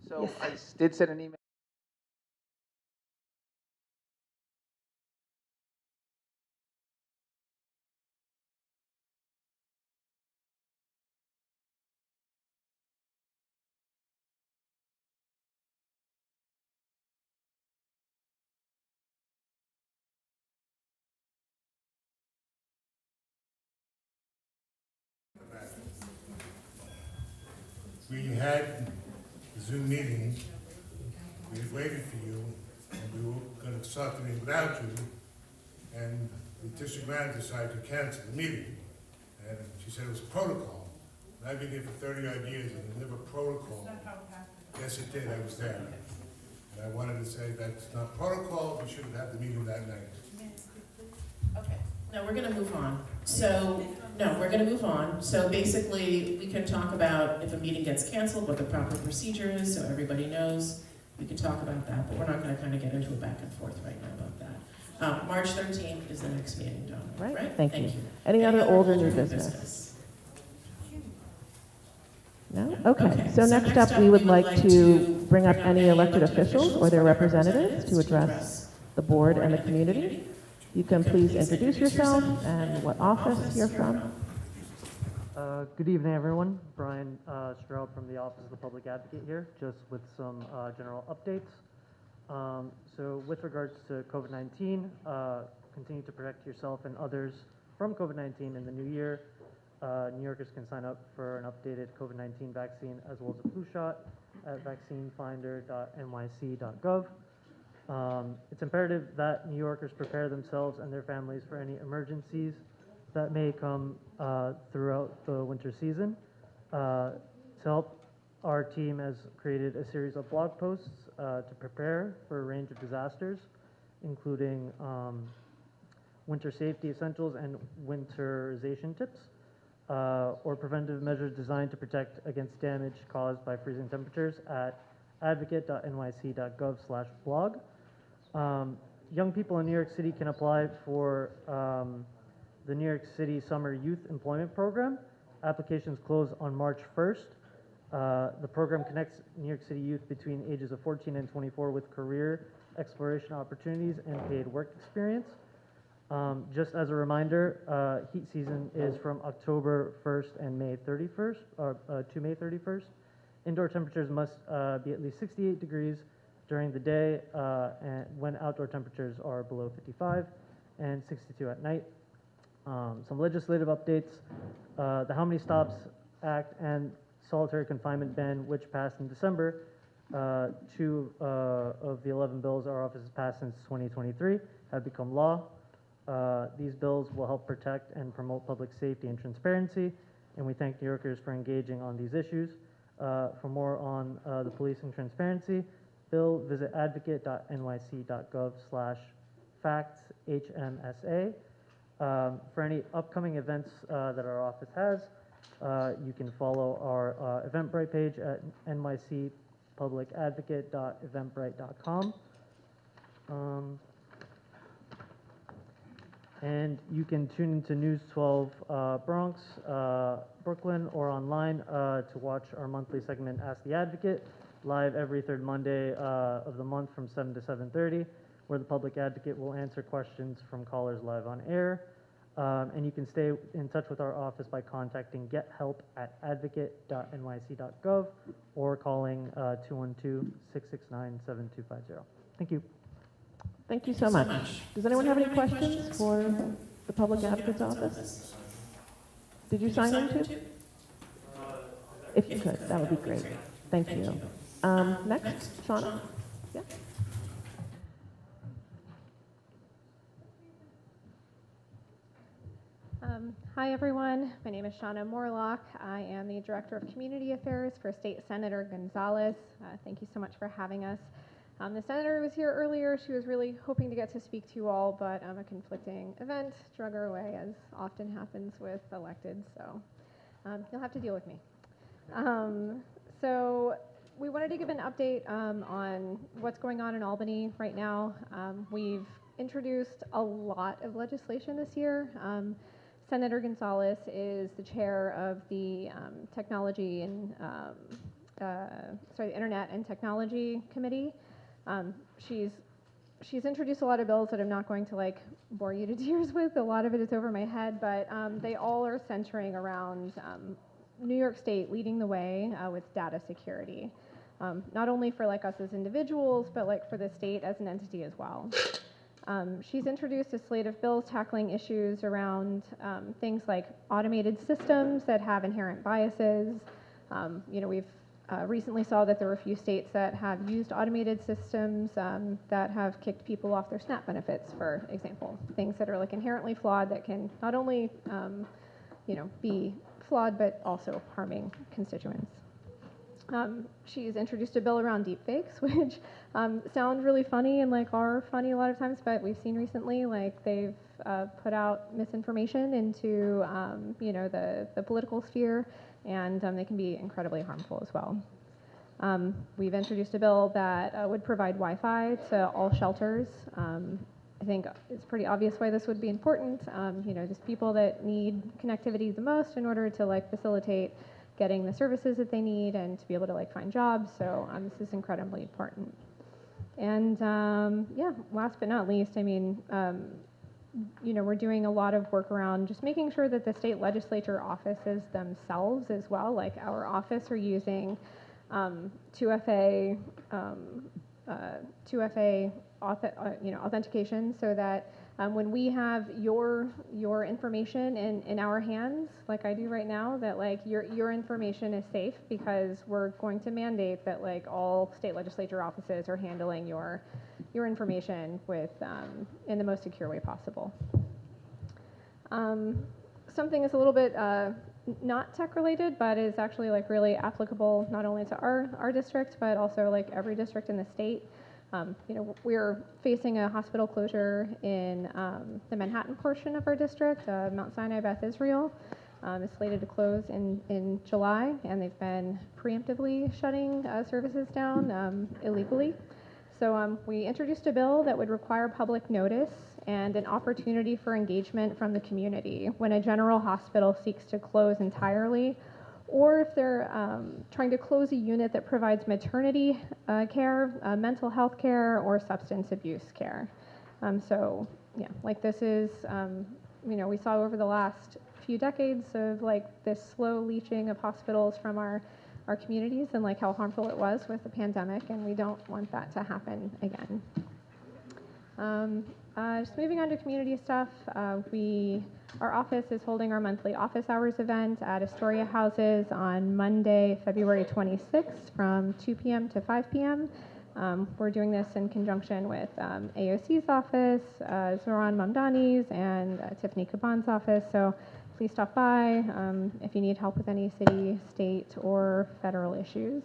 So I did send an email. We had a Zoom meeting, we had waited for you, and we were going to start the meeting without you, and the district manager decided to cancel the meeting. And she said it was protocol. And I've been here for 30-odd years, and there's never protocol. Yes, it did, I was there. And I wanted to say that's not protocol, we should have had the meeting that night. Okay, no, we're gonna move on. So, no, we're gonna move on. So basically, we can talk about if a meeting gets canceled, what the proper procedure is, so everybody knows. We can talk about that, but we're not gonna kind of get into a back and forth right now about that. March 13th is the next meeting, Donna, right? Thank you. Any other old or new business? No? Okay. So next up, we would like to bring up any elected officials or their representatives to address the board and the community. You can please introduce yourself and what office you're from. Good evening, everyone. Brian Stroud from the Office of the Public Advocate here, just with some general updates. So with regards to COVID-19, continue to protect yourself and others from COVID-19 in the new year. New Yorkers can sign up for an updated COVID-19 vaccine as well as a flu shot at vaccinefinder.nyc.gov. It's imperative that New Yorkers prepare themselves and their families for any emergencies that may come throughout the winter season. To help, our team has created a series of blog posts to prepare for a range of disasters, including winter safety essentials and winterization tips, or preventive measures designed to protect against damage caused by freezing temperatures at advocate.nyc.gov/blog. Young people in New York City can apply for the New York City Summer Youth Employment Program. Applications close on March 1st. The program connects New York City youth between ages of 14 and 24 with career exploration opportunities and paid work experience. Just as a reminder, heat season is from October 1st and May 31st, or to May 31st. Indoor temperatures must be at least 68 degrees during the day, and when outdoor temperatures are below 55 and 62 at night. Some legislative updates. The How Many Stops Act and solitary confinement ban, which passed in December. 2 of the 11 bills our office has passed since 2023 have become law. These bills will help protect and promote public safety and transparency, and we thank New Yorkers for engaging on these issues. For more on the policing transparency bill, visit advocate.nyc.gov/facts-HMSA. For any upcoming events that our office has, you can follow our Eventbrite page at nycpublicadvocate.eventbrite.com. And you can tune into News 12 Bronx, Brooklyn, or online to watch our monthly segment, Ask the Advocate, live every third Monday of the month from 7 to 7:30, where the public advocate will answer questions from callers live on air. And you can stay in touch with our office by contacting gethelp@advocate.nyc.gov or calling 212-669-7250. Thank you. Thank you so much. Does anyone have any questions for the Public Advocate's Office? Did you sign in too? If you could, that would be great. Thank you. Next, Shauna? Yeah. Hi everyone, my name is Shauna Morlock. I am the Director of Community Affairs for State Senator Gonzalez. Thank you so much for having us. The Senator was here earlier. She was really hoping to get to speak to you all, but a conflicting event drug her away, as often happens with electeds, so you'll have to deal with me. So we wanted to give an update on what's going on in Albany right now. We've introduced a lot of legislation this year. Senator Gonzalez is the chair of the Technology and Internet and Technology Committee. She's introduced a lot of bills that I'm not going to bore you to tears with. A lot of it is over my head, but they all are centering around New York State leading the way with data security, not only for us as individuals, but for the state as an entity as well. She's introduced a slate of bills tackling issues around things like automated systems that have inherent biases. We've recently saw that there were a few states that have used automated systems that have kicked people off their SNAP benefits, for example. Things that are inherently flawed that can not only be flawed but also harming constituents. She's introduced a bill around deepfakes, which sound really funny and are funny a lot of times, but we've seen recently they've put out misinformation into the political sphere, and they can be incredibly harmful as well. We've introduced a bill that would provide Wi-Fi to all shelters. I think it's pretty obvious why this would be important. Just people that need connectivity the most in order to facilitate getting the services that they need and to be able to find jobs. So this is incredibly important. And yeah, last but not least, we're doing a lot of work around just making sure that the state legislature offices themselves as well, our office, are using 2FA authentication, so that when we have your information in our hands, like I do right now, that your information is safe, because we're going to mandate that all state legislature offices are handling your information with in the most secure way possible. Something is a little bit not tech related, but is actually really applicable not only to our district, but also every district in the state. We're facing a hospital closure in the Manhattan portion of our district. Mount Sinai Beth Israel is slated to close in July, and they've been preemptively shutting services down illegally. So we introduced a bill that would require public notice and an opportunity for engagement from the community when a general hospital seeks to close entirely, or if they're trying to close a unit that provides maternity care, mental health care, or substance abuse care. So yeah, like this is, you know, we saw over the last few decades of like this slow leaching of hospitals from our communities and like how harmful it was with the pandemic, and we don't want that to happen again. Just moving on to community stuff, our office is holding our monthly office hours event at Astoria Houses on Monday, February 26th from 2 p.m. to 5 p.m. We're doing this in conjunction with AOC's office, Zoran Mamdani's, and Tiffany Caban's office. So please stop by if you need help with any city, state, or federal issues.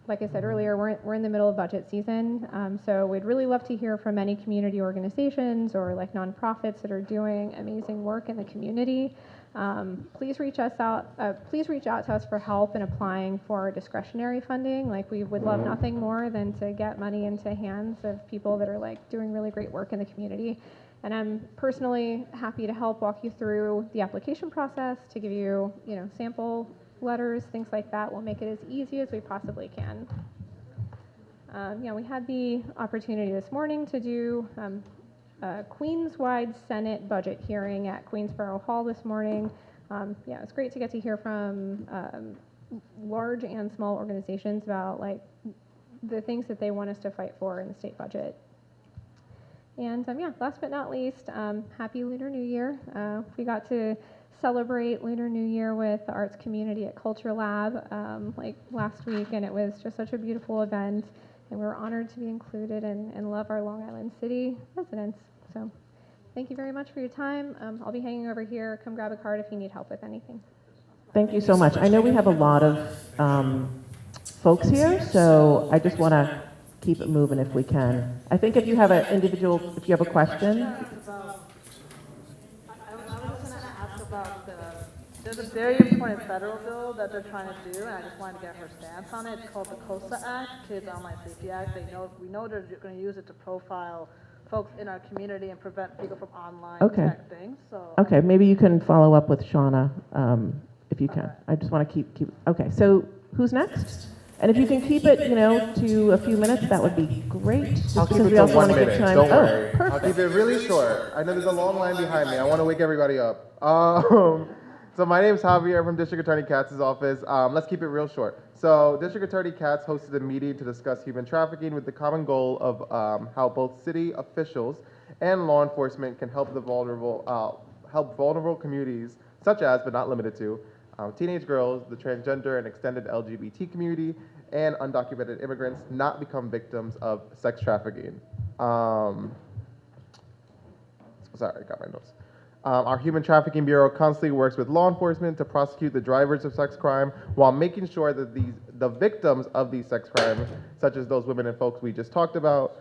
Like I said earlier, we're in the middle of budget season, so we'd really love to hear from any community organizations or like nonprofits that are doing amazing work in the community. Please reach out to us for help in applying for discretionary funding. Like we would love nothing more than to get money into hands of people that are like doing really great work in the community. And I'm personally happy to help walk you through the application process, to give you, you know, sample letters, things like that. We'll make it as easy as we possibly can. We had the opportunity this morning to do a Queens-wide Senate budget hearing at Queensborough Hall this morning. It's great to get to hear from large and small organizations about like the things that they want us to fight for in the state budget. And last but not least, happy Lunar New Year. We got to celebrate Lunar New Year with the arts community at Culture Lab like last week, and it was just such a beautiful event, and we're honored to be included and love our Long Island City residents. So thank you very much for your time. I'll be hanging over here. Come grab a card if you need help with anything. Thank you so much. I know we have a lot of folks here, so I just want to keep it moving if we can. I think if you have a question. There's a very important federal bill that they're trying to do, and I just wanted to get her stance on it. It's called the COSA Act, Kids Online Safety Act. We know they're going to use it to profile folks in our community and prevent people from online tech things. So Okay, maybe you can follow up with Shauna if you can. I just want to keep. Okay, so who's next? And if you can keep it, to a few minutes, that would be great. I'll keep it to 1 minute. Don't worry. I'll keep it really short. I know there's a long line behind me. I want to wake everybody up. So my name is Javier from District Attorney Katz's office. Let's keep it real short. So District Attorney Katz hosted a meeting to discuss human trafficking with the common goal of how both city officials and law enforcement can help vulnerable communities, such as, but not limited to, teenage girls, the transgender and extended LGBT community, and undocumented immigrants not become victims of sex trafficking. Sorry, I got my notes. Our Human Trafficking Bureau constantly works with law enforcement to prosecute the drivers of sex crime while making sure that the victims of these sex crimes, such as those women and folks we just talked about,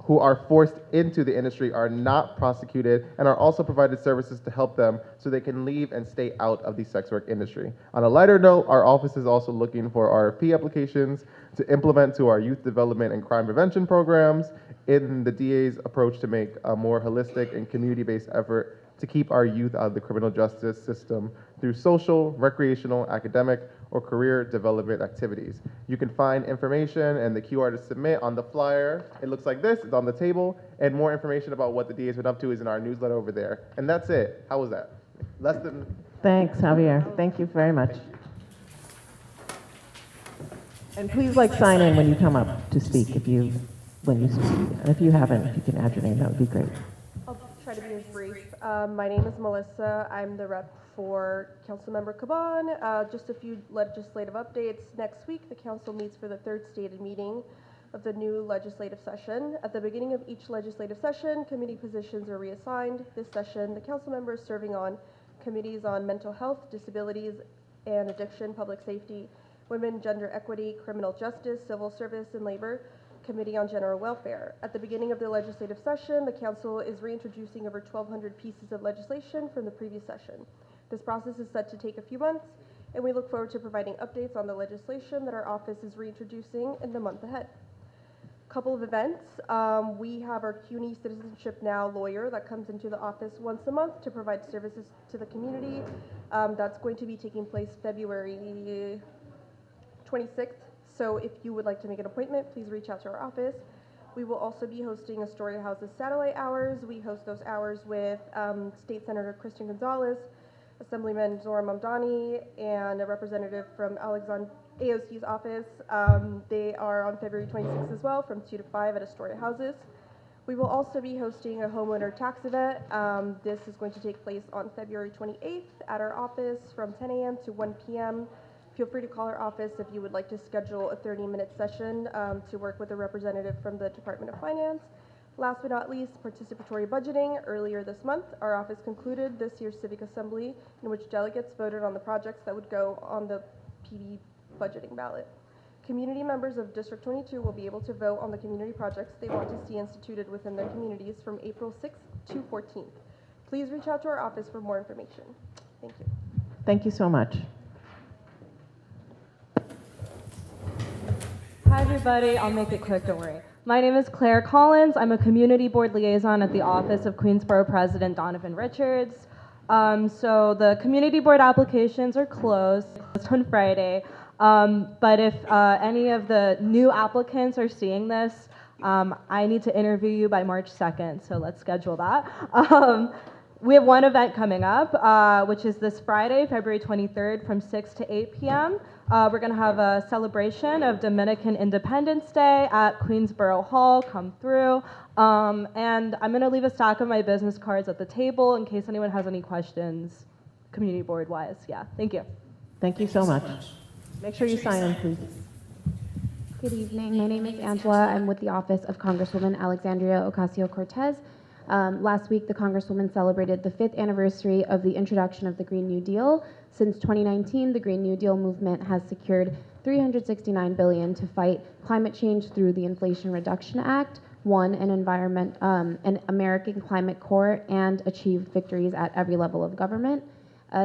who are forced into the industry, are not prosecuted and are also provided services to help them so they can leave and stay out of the sex work industry. On a lighter note, our office is also looking for RFP applications to implement to our youth development and crime prevention programs in the DA's approach to make a more holistic and community-based effort to keep our youth out of the criminal justice system through social, recreational, academic, or career development activities. You can find information and the QR to submit on the flyer. It looks like this, it's on the table, and more information about what the DA's been up to is in our newsletter over there. And that's it. How was that? Less than... Thanks, Javier. Thank you very much. And please sign in when you come up to speak when you speak. And if you haven't, if you can add your name, that would be great. I'll try to be as brief. My name is Melissa. I'm the rep for Councilmember Caban. Just a few legislative updates. Next week, the council meets for the third stated meeting of the new legislative session. At the beginning of each legislative session, committee positions are reassigned. This session, the council members serving on committees on mental health, disabilities and addiction, public safety, women, gender equity, criminal justice, civil service and labor, Committee on General Welfare. At the beginning of the legislative session, the council is reintroducing over 1,200 pieces of legislation from the previous session. This process is set to take a few months, and we look forward to providing updates on the legislation that our office is reintroducing in the month ahead. couple of events. We have our CUNY Citizenship Now lawyer that comes into the office once a month to provide services to the community. That's going to be taking place February 26th. So if you would like to make an appointment, please reach out to our office. We will also be hosting Astoria House's Satellite Hours. We host those hours with State Senator Christian Gonzalez, Assemblyman Zora Mamdani, and a representative from AOC's office. They are on February 26th as well, from 2 to 5 at Astoria Houses. We will also be hosting a homeowner tax event. This is going to take place on February 28th at our office from 10 a.m. to 1 p.m. Feel free to call our office if you would like to schedule a 30-minute session to work with a representative from the Department of Finance. Last but not least, participatory budgeting. Earlier this month, our office concluded this year's Civic Assembly, in which delegates voted on the projects that would go on the PD budgeting ballot. Community members of District 22 will be able to vote on the community projects they want to see instituted within their communities from April 6th to 14th. Please reach out to our office for more information. Thank you. Thank you so much. Hi everybody, I'll make it quick, don't worry. My name is Claire Collins. I'm a community board liaison at the office of Queensborough President Donovan Richards. So the community board applications are closed on Friday, but if any of the new applicants are seeing this, I need to interview you by March 2nd, so let's schedule that. We have one event coming up, which is this Friday, February 23rd from 6 to 8 p.m. We're going to have a celebration of Dominican Independence Day at Queensborough Hall. Come through. And I'm going to leave a stack of my business cards at the table in case anyone has any questions, community board-wise. Yeah, thank you. Thank you so much. Make sure you sign in, please. Good evening. My name is Angela. I'm with the office of Congresswoman Alexandria Ocasio-Cortez. Last week, the Congresswoman celebrated the 5th anniversary of the introduction of the Green New Deal. Since 2019, the Green New Deal movement has secured $369 billion to fight climate change through the Inflation Reduction Act, won an American Climate Corps, and achieved victories at every level of government.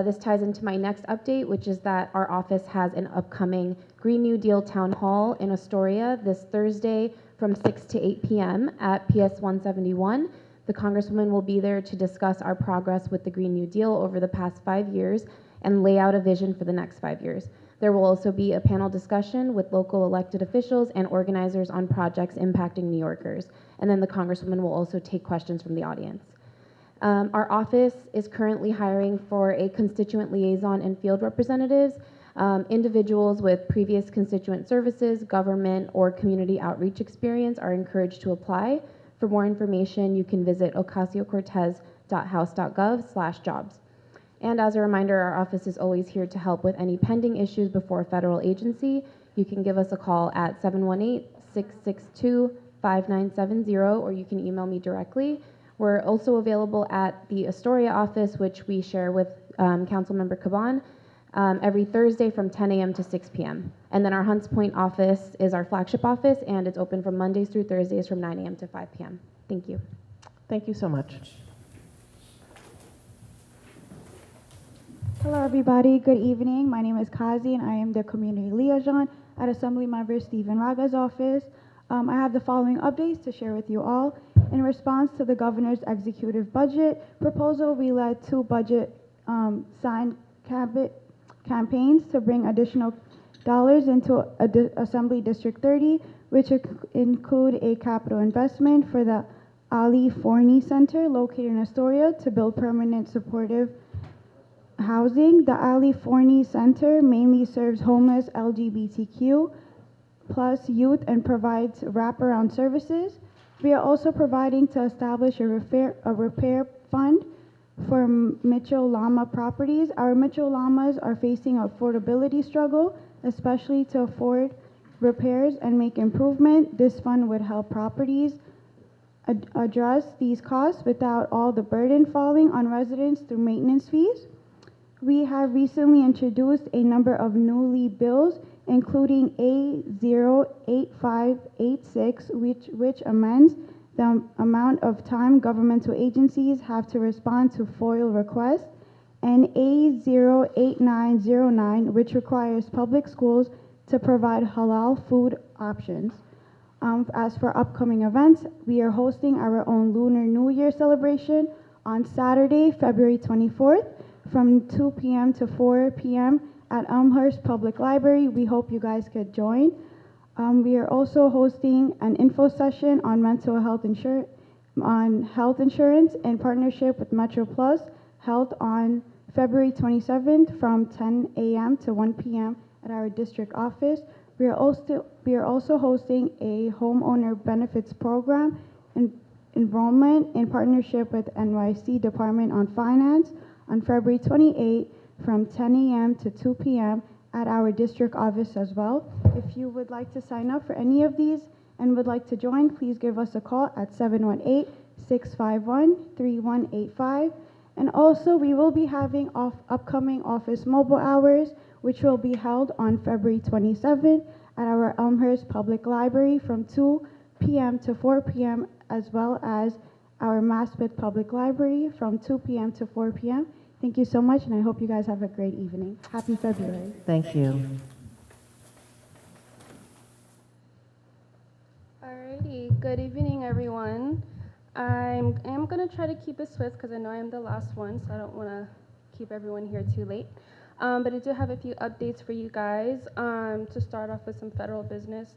This ties into my next update, which is that our office has an upcoming Green New Deal Town Hall in Astoria this Thursday from 6 to 8 p.m. at PS 171. The Congresswoman will be there to discuss our progress with the Green New Deal over the past 5 years and lay out a vision for the next 5 years. There will also be a panel discussion with local elected officials and organizers on projects impacting New Yorkers. And then the Congresswoman will also take questions from the audience. Our office is currently hiring for a constituent liaison and field representatives. Individuals with previous constituent services, government, or community outreach experience are encouraged to apply. For more information, you can visit ocasio-cortez.house.gov/jobs. And as a reminder, our office is always here to help with any pending issues before a federal agency. You can give us a call at 718-662-5970, or you can email me directly. We're also available at the Astoria office, which we share with Councilmember Caban, every Thursday from 10 a.m. to 6 p.m. And then our Hunts Point office is our flagship office, and it's open from Mondays through Thursdays from 9 a.m. to 5 p.m. Thank you. Thank you so much. Hello, everybody. Good evening. My name is Kazi, and I am the community liaison at Assemblymember Stephen Raga's office. I have the following updates to share with you all. In response to the governor's executive budget proposal, we led 2 budget signed campaigns to bring additional dollars into Assembly District 30, which include a capital investment for the Ali Forney Center located in Astoria to build permanent supportive housing. The Ali Forney Center mainly serves homeless LGBTQ plus youth and provides wraparound services. We are also providing to establish a repair fund for Mitchell Llama properties. Our Mitchell Llamas are facing an affordability struggle, especially to afford repairs and make improvement. This fund would help properties address these costs without all the burden falling on residents through maintenance fees. We have recently introduced a number of newly bills, including A08586, which amends the amount of time governmental agencies have to respond to FOIL requests, and A08909, which requires public schools to provide halal food options. As for upcoming events, we are hosting our own Lunar New Year celebration on Saturday, February 24th from 2 p.m. to 4 p.m. at Elmhurst Public Library. We hope you guys could join. We are also hosting an info session on mental health insurance in partnership with Metro Plus, held on February 27th from 10 a.m. to 1 p.m. at our district office. We are also hosting a homeowner benefits program enrollment in partnership with NYC Department on Finance on February 28th from 10 a.m. to 2 p.m. at our district office as well. If you would like to sign up for any of these and would like to join, please give us a call at 718-651-3185. And also, we will be having upcoming office mobile hours, which will be held on February 27th at our Elmhurst Public Library from 2 p.m. to 4 p.m., as well as our Maspeth Public Library from 2 p.m. to 4 p.m. Thank you so much, and I hope you guys have a great evening. Happy February. Thank you. Alrighty, good evening, everyone. I am going to try to keep it swift because I know I am the last one, so I don't want to keep everyone here too late. But I do have a few updates for you guys. To start off with some federal business.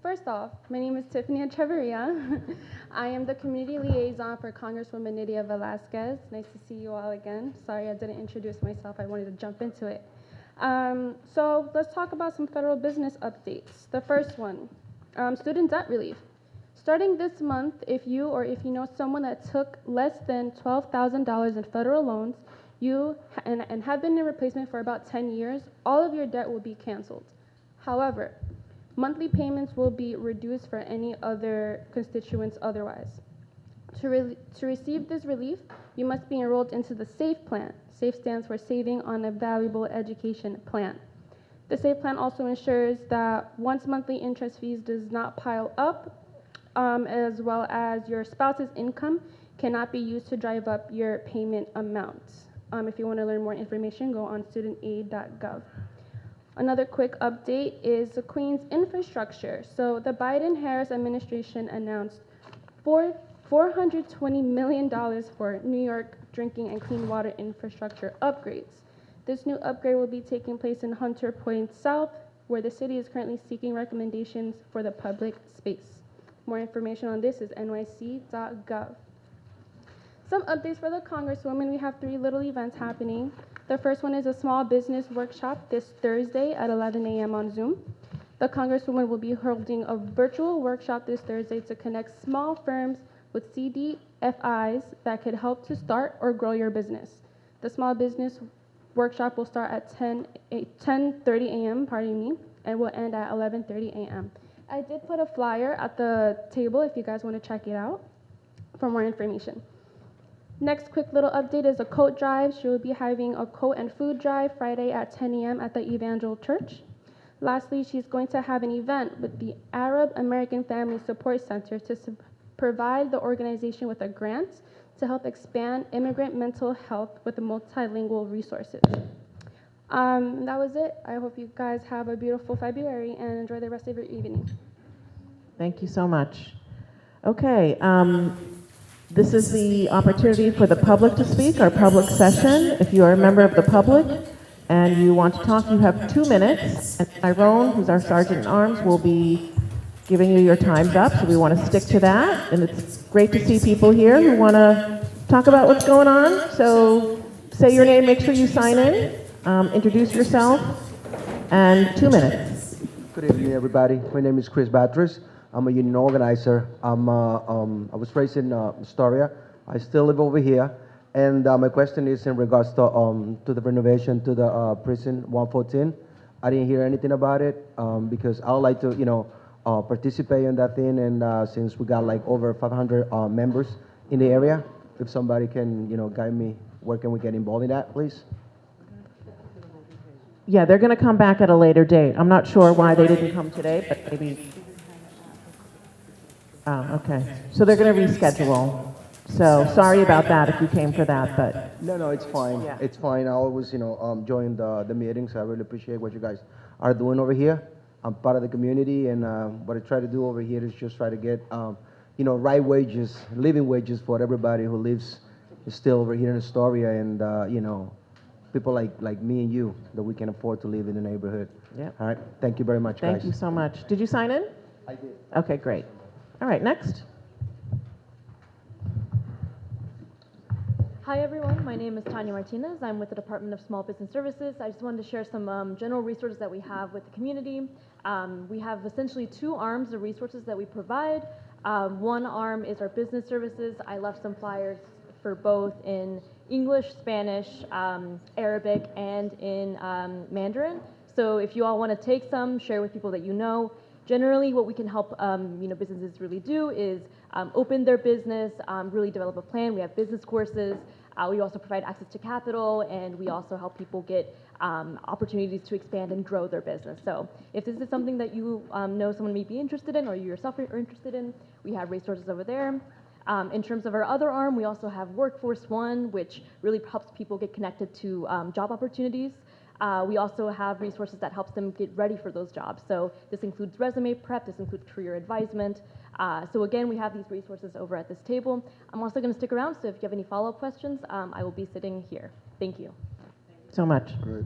First off, my name is Tiffany Echeverria. I am the community liaison for Congresswoman Nydia Velasquez. Nice to see you all again. Sorry I didn't introduce myself. I wanted to jump into it. So let's talk about some federal business updates. The first one, student debt relief. Starting this month, if you know someone that took less than $12,000 in federal loans, and have been in replacement for about 10 years, all of your debt will be canceled. However, monthly payments will be reduced for any other constituents otherwise. To receive this relief, you must be enrolled into the SAFE plan. SAFE stands for Saving on a Valuable Education Plan. The SAFE plan also ensures that once monthly interest fees does not pile up, as well as your spouse's income cannot be used to drive up your payment amount. If you want to learn more information, go on studentaid.gov. Another quick update is the Queens infrastructure. So the Biden-Harris administration announced $420 million for New York drinking and clean water infrastructure upgrades. This new upgrade will be taking place in Hunter Point South, where the city is currently seeking recommendations for the public space. More information on this is nyc.gov. Some updates for the Congresswoman. We have 3 little events happening. The first one is a small business workshop this Thursday at 11 a.m. on Zoom. The Congresswoman will be holding a virtual workshop this Thursday to connect small firms with CDFIs that could help to start or grow your business. The small business workshop will start at 10:30 a.m., and will end at 11:30 a.m. I did put a flyer at the table if you guys want to check it out for more information. Next quick little update is a coat drive. She will be having a coat and food drive Friday at 10 a.m. at the Evangel Church. Lastly, she's going to have an event with the Arab American Family Support Center to provide the organization with a grant to help expand immigrant mental health with multilingual resources. That was it. I hope you guys have a beautiful February and enjoy the rest of your evening. Thank you so much. Okay, this is the opportunity for the public to speak, our public session. If you are a member of the public and you want to talk, you have 2 minutes. And Tyrone, who's our Sergeant at Arms, will be giving you your times up, so we want to stick to that. And it's great to see people here who want to talk about what's going on. So say your name, make sure you sign in, introduce yourself, and 2 minutes. Good evening, everybody. My name is Chris Batres. I'm a union organizer. I was raised in Astoria. I still live over here. And my question is in regards to the renovation to the prison 114. I didn't hear anything about it because I would like to, participate in that thing. And since we got like over 500 members in the area, if somebody can, guide me, where can we get involved in that, please? Yeah, they're going to come back at a later date. I'm not sure why they didn't come today, but maybe. Okay. So they're going to reschedule. So sorry about that if you came for that, but. No, it's fine. Yeah. It's fine. I always, join the meetings. I really appreciate what you guys are doing over here. I'm part of the community, and what I try to do over here is just try to get, right wages, living wages for everybody who lives still over here in Astoria, and, people like me and you that we can afford to live in the neighborhood. Yep. All right. Thank you very much, guys. Thank you so much. Did you sign in? I did. Okay, great. All right, next. Hi everyone, my name is Tanya Martinez. I'm with the Department of Small Business Services. I just wanted to share some general resources that we have with the community. We have essentially two arms of resources that we provide. One arm is our business services. I left some flyers for both in English, Spanish, Arabic, and in Mandarin. So if you all want to take some, share with people that you know. Generally, what we can help businesses really do is open their business, really develop a plan. We have business courses. We also provide access to capital, and we also help people get opportunities to expand and grow their business. So if this is something that you know someone may be interested in, or you yourself are interested in, we have resources over there. In terms of our other arm, we also have Workforce One, which really helps people get connected to job opportunities. We also have resources that helps them get ready for those jobs. So this includes resume prep, this includes career advisement. So again, we have these resources over at this table. I'm also going to stick around, so if you have any follow-up questions, I will be sitting here. Thank you. So much. Great.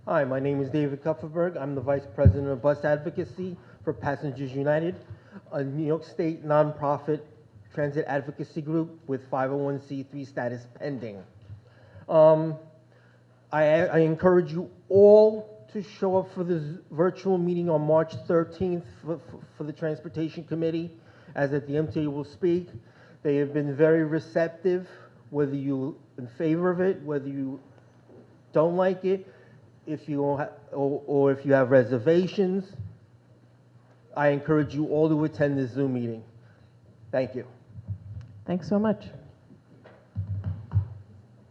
Hi, my name is David Kupferberg. I'm the Vice President of Bus Advocacy for Passengers United, a New York State nonprofit transit advocacy group with 501c3 status pending. I encourage you all to show up for this virtual meeting on March 13th for the Transportation Committee, as at the MTA will speak. They have been very receptive, whether you're in favor of it, whether you don't like it, if you or if you have reservations. I encourage you all to attend this Zoom meeting. Thank you. Thanks so much.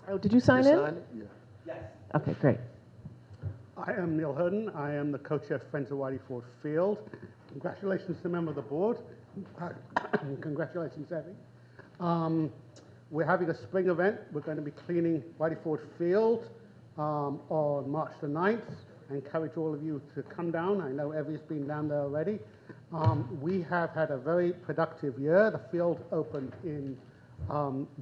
Oh, did you sign in? Yeah. Yes. Okay, great. I am Neil Hurden. I am the co-chair of Friends of Whitey Ford Field. Congratulations to the member of the board. Congratulations, Evie. We're having a spring event. We're going to be cleaning Whitey Ford Field on March the 9th. I encourage all of you to come down. I know Evie's been down there already. We have had a very productive year. The field opened in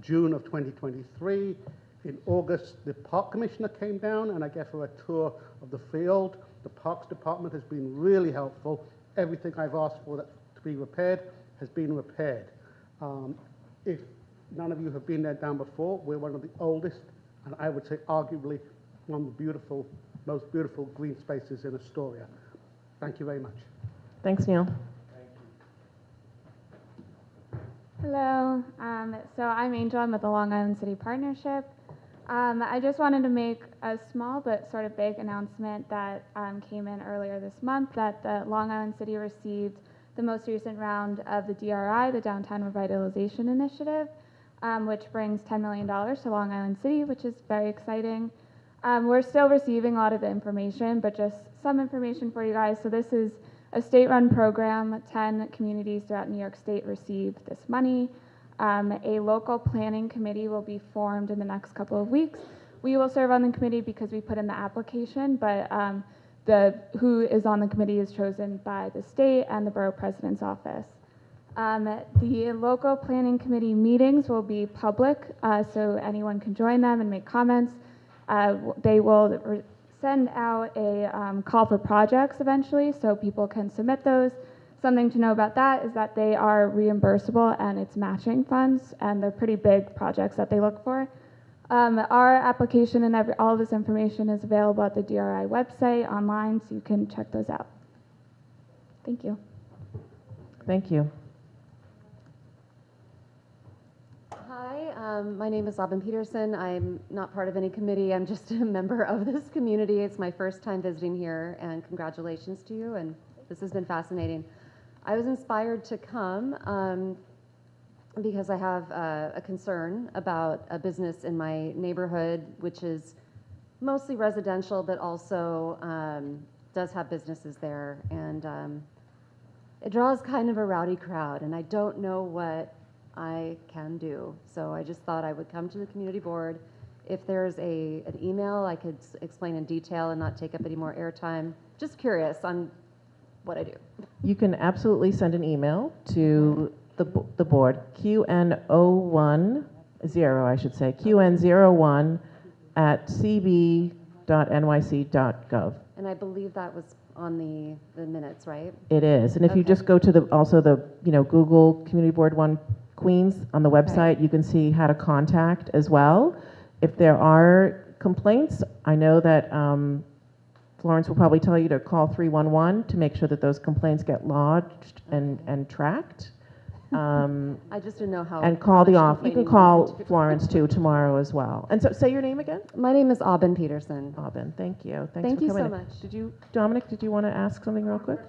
June of 2023. In August, the park commissioner came down and I gave her a tour of the field. The parks department has been really helpful. Everything I've asked for that to be repaired has been repaired. If none of you have been there down before, we're one of the oldest, and I would say arguably one of the most beautiful green spaces in Astoria. Thank you very much. Thanks, Neil. Hello, so I'm Angel, I'm with the Long Island City Partnership. I just wanted to make a small but sort of big announcement that came in earlier this month, that the Long Island City received the most recent round of the DRI, the Downtown Revitalization Initiative, which brings $10 million to Long Island City, which is very exciting. We're still receiving a lot of information, but just some information for you guys. So this is a state-run program. 10 communities throughout New York State received this money. A local planning committee will be formed in the next couple of weeks. We will serve on the committee because we put in the application, but who is on the committee is chosen by the state and the borough president's office. The local planning committee meetings will be public, so anyone can join them and make comments. They will send out a call for projects eventually, so people can submit those. Something to know about that is that they are reimbursable and it's matching funds, and they're pretty big projects that they look for. Our application and all of this information is available at the DRI website online, so you can check those out. Thank you. Thank you. Hi, my name is Robin Peterson. I'm not part of any committee. I'm just a member of this community. It's my first time visiting here, and congratulations to you, and this has been fascinating. I was inspired to come because I have a concern about a business in my neighborhood, which is mostly residential, but also does have businesses there. And it draws kind of a rowdy crowd, and I don't know what I can do. So I just thought I would come to the community board If there's an email, I could explain in detail and not take up any more airtime. Just curious on what I do. You can absolutely send an email to the board, QN010, I should say, QN01 at cb.nyc.gov. And I believe that was on the minutes, right? It is, and if you just go to Google Community Board 1 Queens on the website, you can see how to contact as well. If there are complaints, I know that Florence will probably tell you to call 311 to make sure that those complaints get lodged and tracked. I just didn't know how. And call the much office. You can complaining call Florence too tomorrow as well. And so, say your name again. My name is Aubin Peterson. Aubin, thank you. Thanks Thank for you coming so in. much. Dominic, did you want to ask something real quick? Are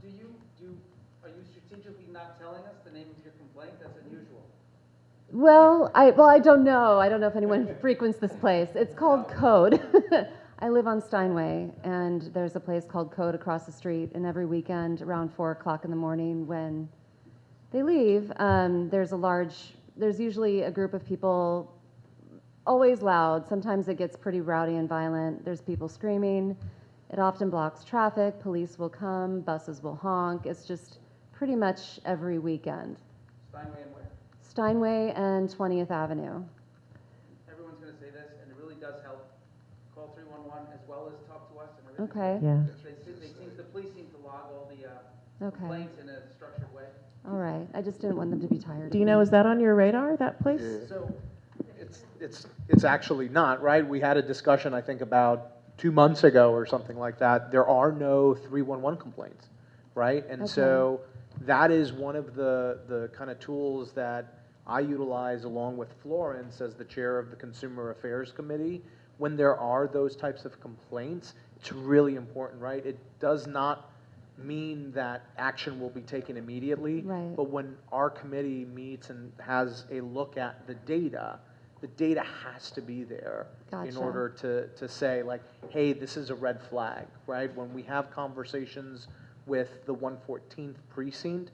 you strategically not telling us the name of your complaint? That's unusual. Well, I don't know. I don't know if anyone frequents this place. It's called Code. I live on Steinway, and there's a place called Code across the street. And every weekend, around 4 o'clock in the morning, when they leave, there's usually a group of people, always loud. Sometimes it gets pretty rowdy and violent. There's people screaming. It often blocks traffic. Police will come. Buses will honk. It's just pretty much every weekend. Steinway and where? Steinway and 20th Avenue. Everyone's going to say this, and it really does help. Call 311 as well as talk to us and everything. Okay. Yeah. The police seem to log all the Okay. complaints in a structured way. All right. I just didn't want them to be tired. Do you know, is that on your radar, that place? So it's actually not, right? We had a discussion, I think, about 2 months ago or something like that. There are no 311 complaints, right? And so that is one of the kind of tools that I utilize along with Florence as the chair of the Consumer Affairs Committee. When there are those types of complaints, it's really important, right? It does not mean that action will be taken immediately, Right. but when our committee meets and has a look at the data has to be there in Gotcha. order to say, like, hey, this is a red flag, right? When we have conversations with the 114th precinct,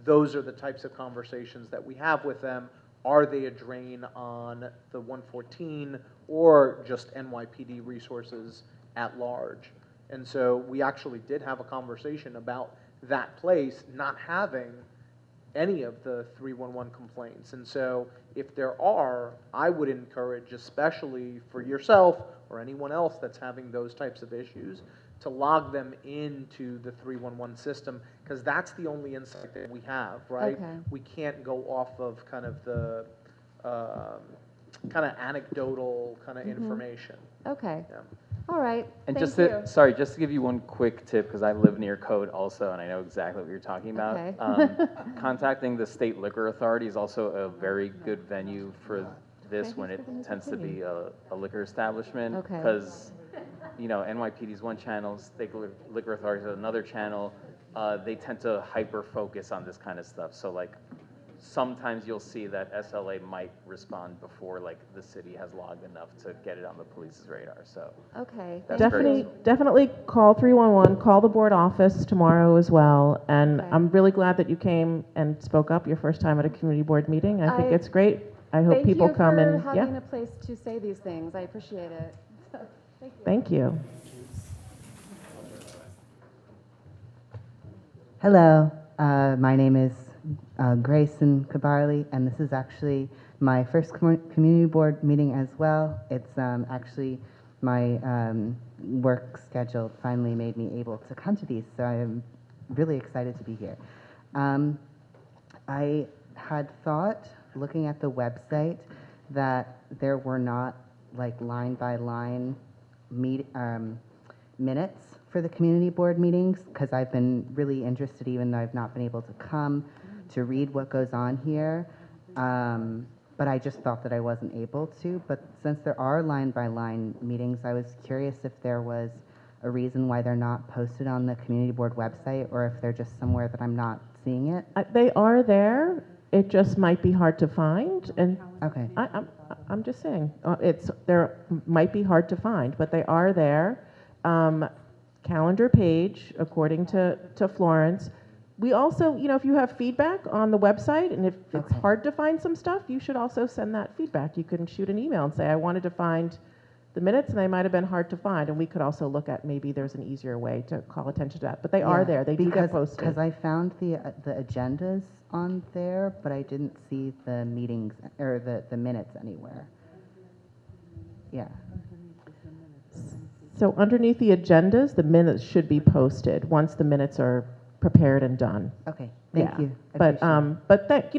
those are the types of conversations that we have with them. Are they a drain on the 114 or just NYPD resources at large? And so we actually did have a conversation about that place not having any of the 311 complaints. And so if there are, I would encourage, especially for yourself or anyone else that's having those types of issues, to log them into the 311 system, because that's the only insight that we have, right? Okay. We can't go off of kind of the kind of anecdotal kind of information. Okay. Yeah. All right. And Thank just you. to, sorry, just to give you one quick tip, because I live near Code also, and I know exactly what you're talking about. Okay. Contacting the state liquor authority is also a very good venue for this when it tends to be a liquor establishment. Okay. Because, NYPD is one channel, state liquor authority is another channel. They tend to hyper focus on this kind of stuff. So like, sometimes you'll see that SLA might respond before like the city has logged enough to get it on the police's radar. So Okay. that's Definitely call 311, call the board office tomorrow as well. And I'm really glad that you came and spoke up your first time at a community board meeting. I think it's great. I hope people come and, Thank you for having a place to say these things. I appreciate it. Thank you. Thank you. Hello, my name is Grayson Kabarli, and this is actually my first community board meeting as well. It's actually my work schedule finally made me able to come to these, so I'm really excited to be here. I had thought, looking at the website, that there were not like line by line minutes for the community board meetings, because I've been really interested, even though I've not been able to come, to read what goes on here. But I just thought that I wasn't able to. But since there are line-by-line meetings, I was curious if there was a reason why they're not posted on the community board website, or if they're just somewhere that I'm not seeing it. They are there. It just might be hard to find. And okay. I'm just saying, there might be hard to find, but they are there. Calendar page, according to Florence, We also, if you have feedback on the website, and if it's Okay. hard to find some stuff, you should also send that feedback. You can shoot an email and say, I wanted to find the minutes, and they might have been hard to find, and we could also look at maybe there's an easier way to call attention to that. But they are Yeah, there. They do get posted. Because I found the agendas on there, but I didn't see the meetings or the minutes anywhere. Yeah. So underneath the agendas, the minutes should be posted once the minutes are prepared and done. Okay, thank Yeah. you. I But appreciate it. but that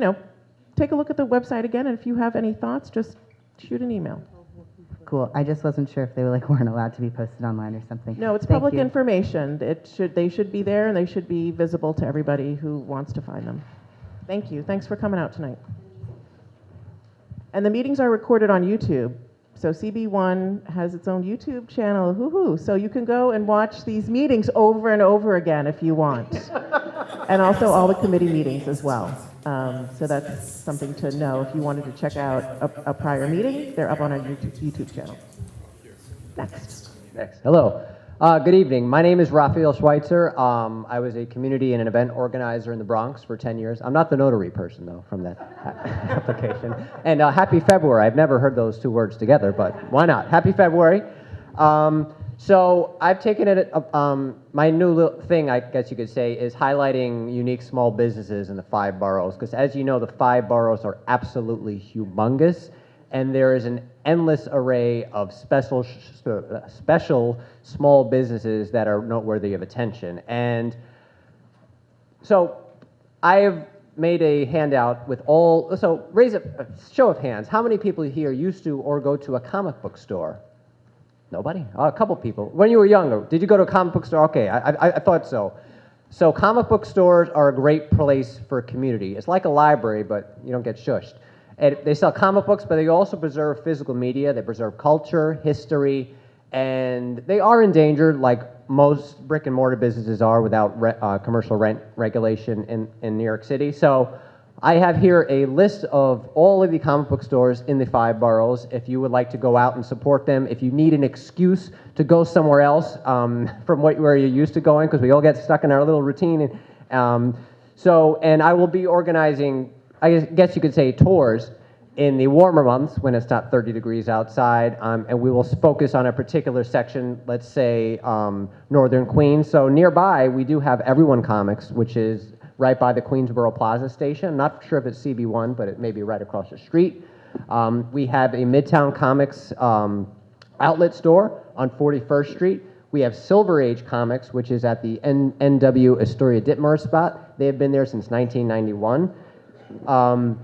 take a look at the website again, and if you have any thoughts, just shoot an email. Cool. I just wasn't sure if they weren't allowed to be posted online or something. No, it's Thank public you. information. They should be there, and they should be visible to everybody who wants to find them. Thank you. Thanks for coming out tonight. And the meetings are recorded on YouTube. So CB1 has its own YouTube channel, hoo-hoo. So you can go and watch these meetings over and over again if you want. And also all the committee meetings as well. So that's something to know. If you wanted to check out a prior meeting, they're up on our YouTube channel. Next. Hello. Good evening. My name is Raphael Schweitzer. I was a community and an event organizer in the Bronx for 10 years. I'm not the notary person, though, from that application. And happy February. I've never heard those two words together, but why not? Happy February. So I've taken it, my new little thing, I guess you could say, is highlighting unique small businesses in the 5 boroughs. Because as you know, the 5 boroughs are absolutely humongous. And there is an endless array of special small businesses that are noteworthy of attention. And so I have made a handout with all, so raise a show of hands. How many people here used to or go to a comic book store? Nobody? Oh, a couple people. When you were younger, did you go to a comic book store? Okay, I thought so. So comic book stores are a great place for a community. It's like a library, but you don't get shushed. And they sell comic books, but they also preserve physical media. They preserve culture, history, and they are endangered, like most brick and mortar businesses are, without commercial rent regulation in New York City. So I have here a list of all of the comic book stores in the 5 boroughs. If you would like to go out and support them, if you need an excuse to go somewhere else from where you're used to going, because we all get stuck in our little routine. And I will be organizing, I guess you could say, tours in the warmer months when it's not 30 degrees outside, and we will focus on a particular section, let's say Northern Queens. So nearby, we do have Everyone Comics, which is right by the Queensboro Plaza station. I'm not sure if it's CB1, but it may be right across the street. We have a Midtown Comics outlet store on 41st Street. We have Silver Age Comics, which is at the NW Astoria Ditmar spot. They have been there since 1991.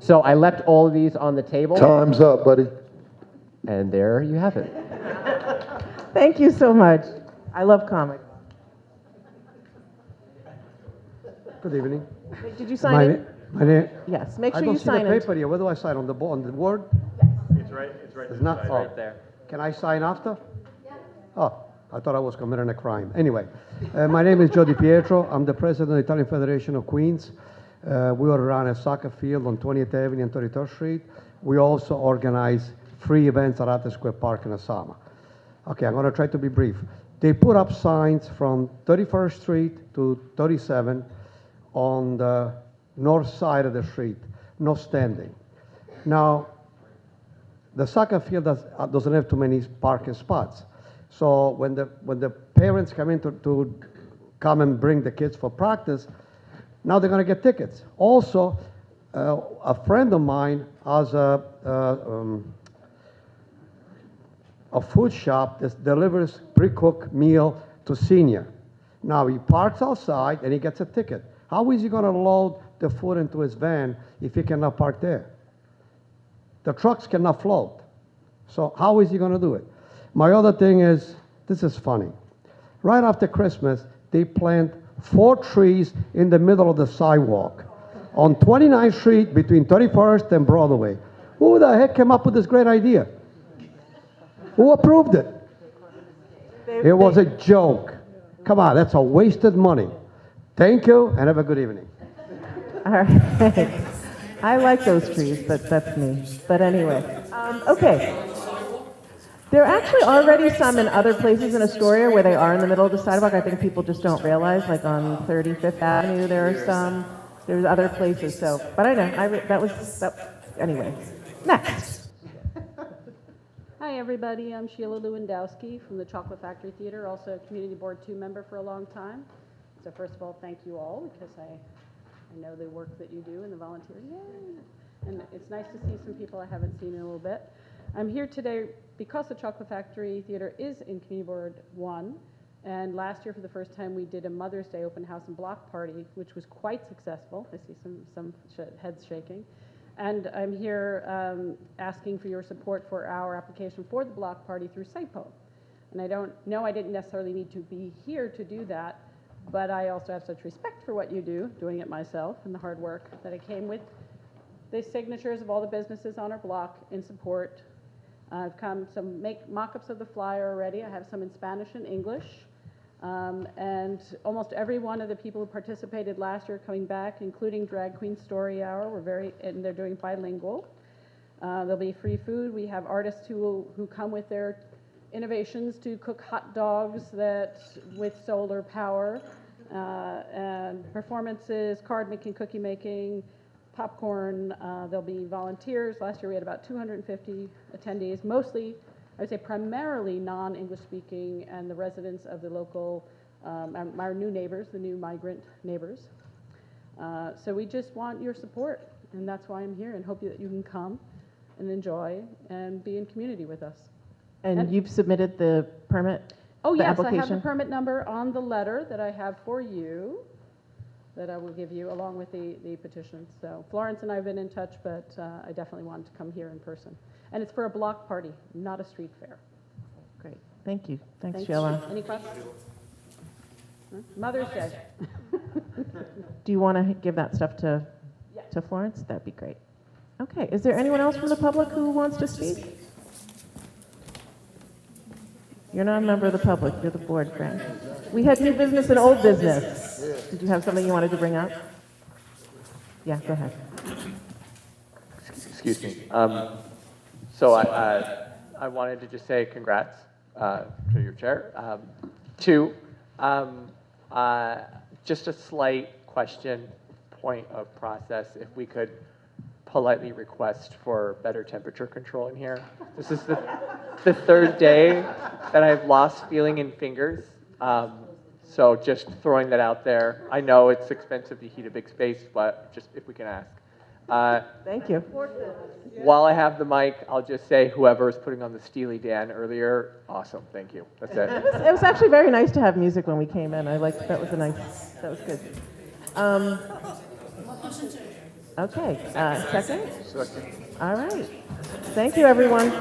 So I left all of these on the table. Time's up, buddy. And there you have it. Thank you so much. I love comics. Good evening. Did you sign in? My name. Yes, make I sure don't you see sign the in. paper here. Where do I sign on the board? It's right It's not there. right there. Can I sign after? Oh, I thought I was committing a crime. Anyway, my name is Joe Di Pietro. I'm the president of the Italian Federation of Queens. We run a soccer field on 20th Avenue and 33rd Street. We also organize free events at Atta Square Park in Osama. Okay, I'm going to try to be brief. They put up signs from 31st Street to 37 on the north side of the street, no standing. Now, the soccer field doesn't have too many parking spots. So when the parents come in to come and bring the kids for practice, now they're going to get tickets. Also, a friend of mine has a food shop that delivers pre-cooked meal to senior. Now he parks outside and he gets a ticket. How is he going to load the food into his van if he cannot park there? The trucks cannot float. So how is he going to do it? My other thing is, this is funny. Right after Christmas, they plant 4 trees in the middle of the sidewalk on 29th Street between 31st and Broadway. Who the heck came up with this great idea? Who approved it? It was a joke. Come on, that's a wasted money. Thank you, and have a good evening. All right. I like those trees, but that's me. But anyway, okay. There are actually already some in other places in Astoria where they are in the middle of the sidewalk. I think people just don't realize, like on 35th Avenue, there are some. There's other places, so, but I know, anyway. Next. Hi, everybody. I'm Sheila Lewandowski from the Chocolate Factory Theater, also a Community Board 2 member for a long time. So first of all, thank you all, because I know the work that you do and the volunteering. Yay. And it's nice to see some people I haven't seen in a little bit. I'm here today because the Chocolate Factory Theater is in Community Board 1. And last year, for the first time, we did a Mother's Day open house and block party, which was quite successful. I see some heads shaking. And I'm here asking for your support for our application for the block party through SIPO. And I don't know, I didn't necessarily need to be here to do that, but I also have such respect for what you do, doing it myself, and the hard work that I came with the signatures of all the businesses on our block in support. I've come to make mock-ups of the flyer already. I have some in Spanish and English. And almost every one of the people who participated last year coming back, including Drag Queen Story Hour, and they're doing bilingual. There'll be free food. We have artists who come with their innovations to cook hot dogs with solar power, and performances, card making, cookie making, popcorn. There'll be volunteers. Last year we had about 250 attendees, mostly, I would say primarily non-English speaking, and the residents of the local, our new neighbors, the new migrant neighbors. So we just want your support, and that's why I'm here, and hope that you can come and enjoy and be in community with us. And you've submitted the permit? Oh, the yes, application? I have the permit number on the letter that I have for you, that I will give you along with the petition. So Florence and I have been in touch, but I definitely wanted to come here in person. And it's for a block party, not a street fair. Great, thank you. Thanks, Thank Sheila. you. Any questions? Mother's Day. Do you want to give that stuff to Florence? That'd be great. Okay, is there anyone else from the public who wants to speak? You're not a member of the public, you're the board, Grant. We had new business and old business. Did you have something you wanted to bring up? Yeah, go ahead. Excuse me. So I wanted to just say congrats to your chair. Two, just a slight question, point of process, if we could politely request for better temperature control in here. This is the third day that I've lost feeling in fingers. So just throwing that out there. I know it's expensive to heat a big space, but just if we can ask. Thank you. While I have the mic, I'll just say whoever is putting on the Steely Dan earlier, awesome, thank you. That's it. It was actually very nice to have music when we came in. That was that was good. Okay, second? Second. All right. Thank you, everyone.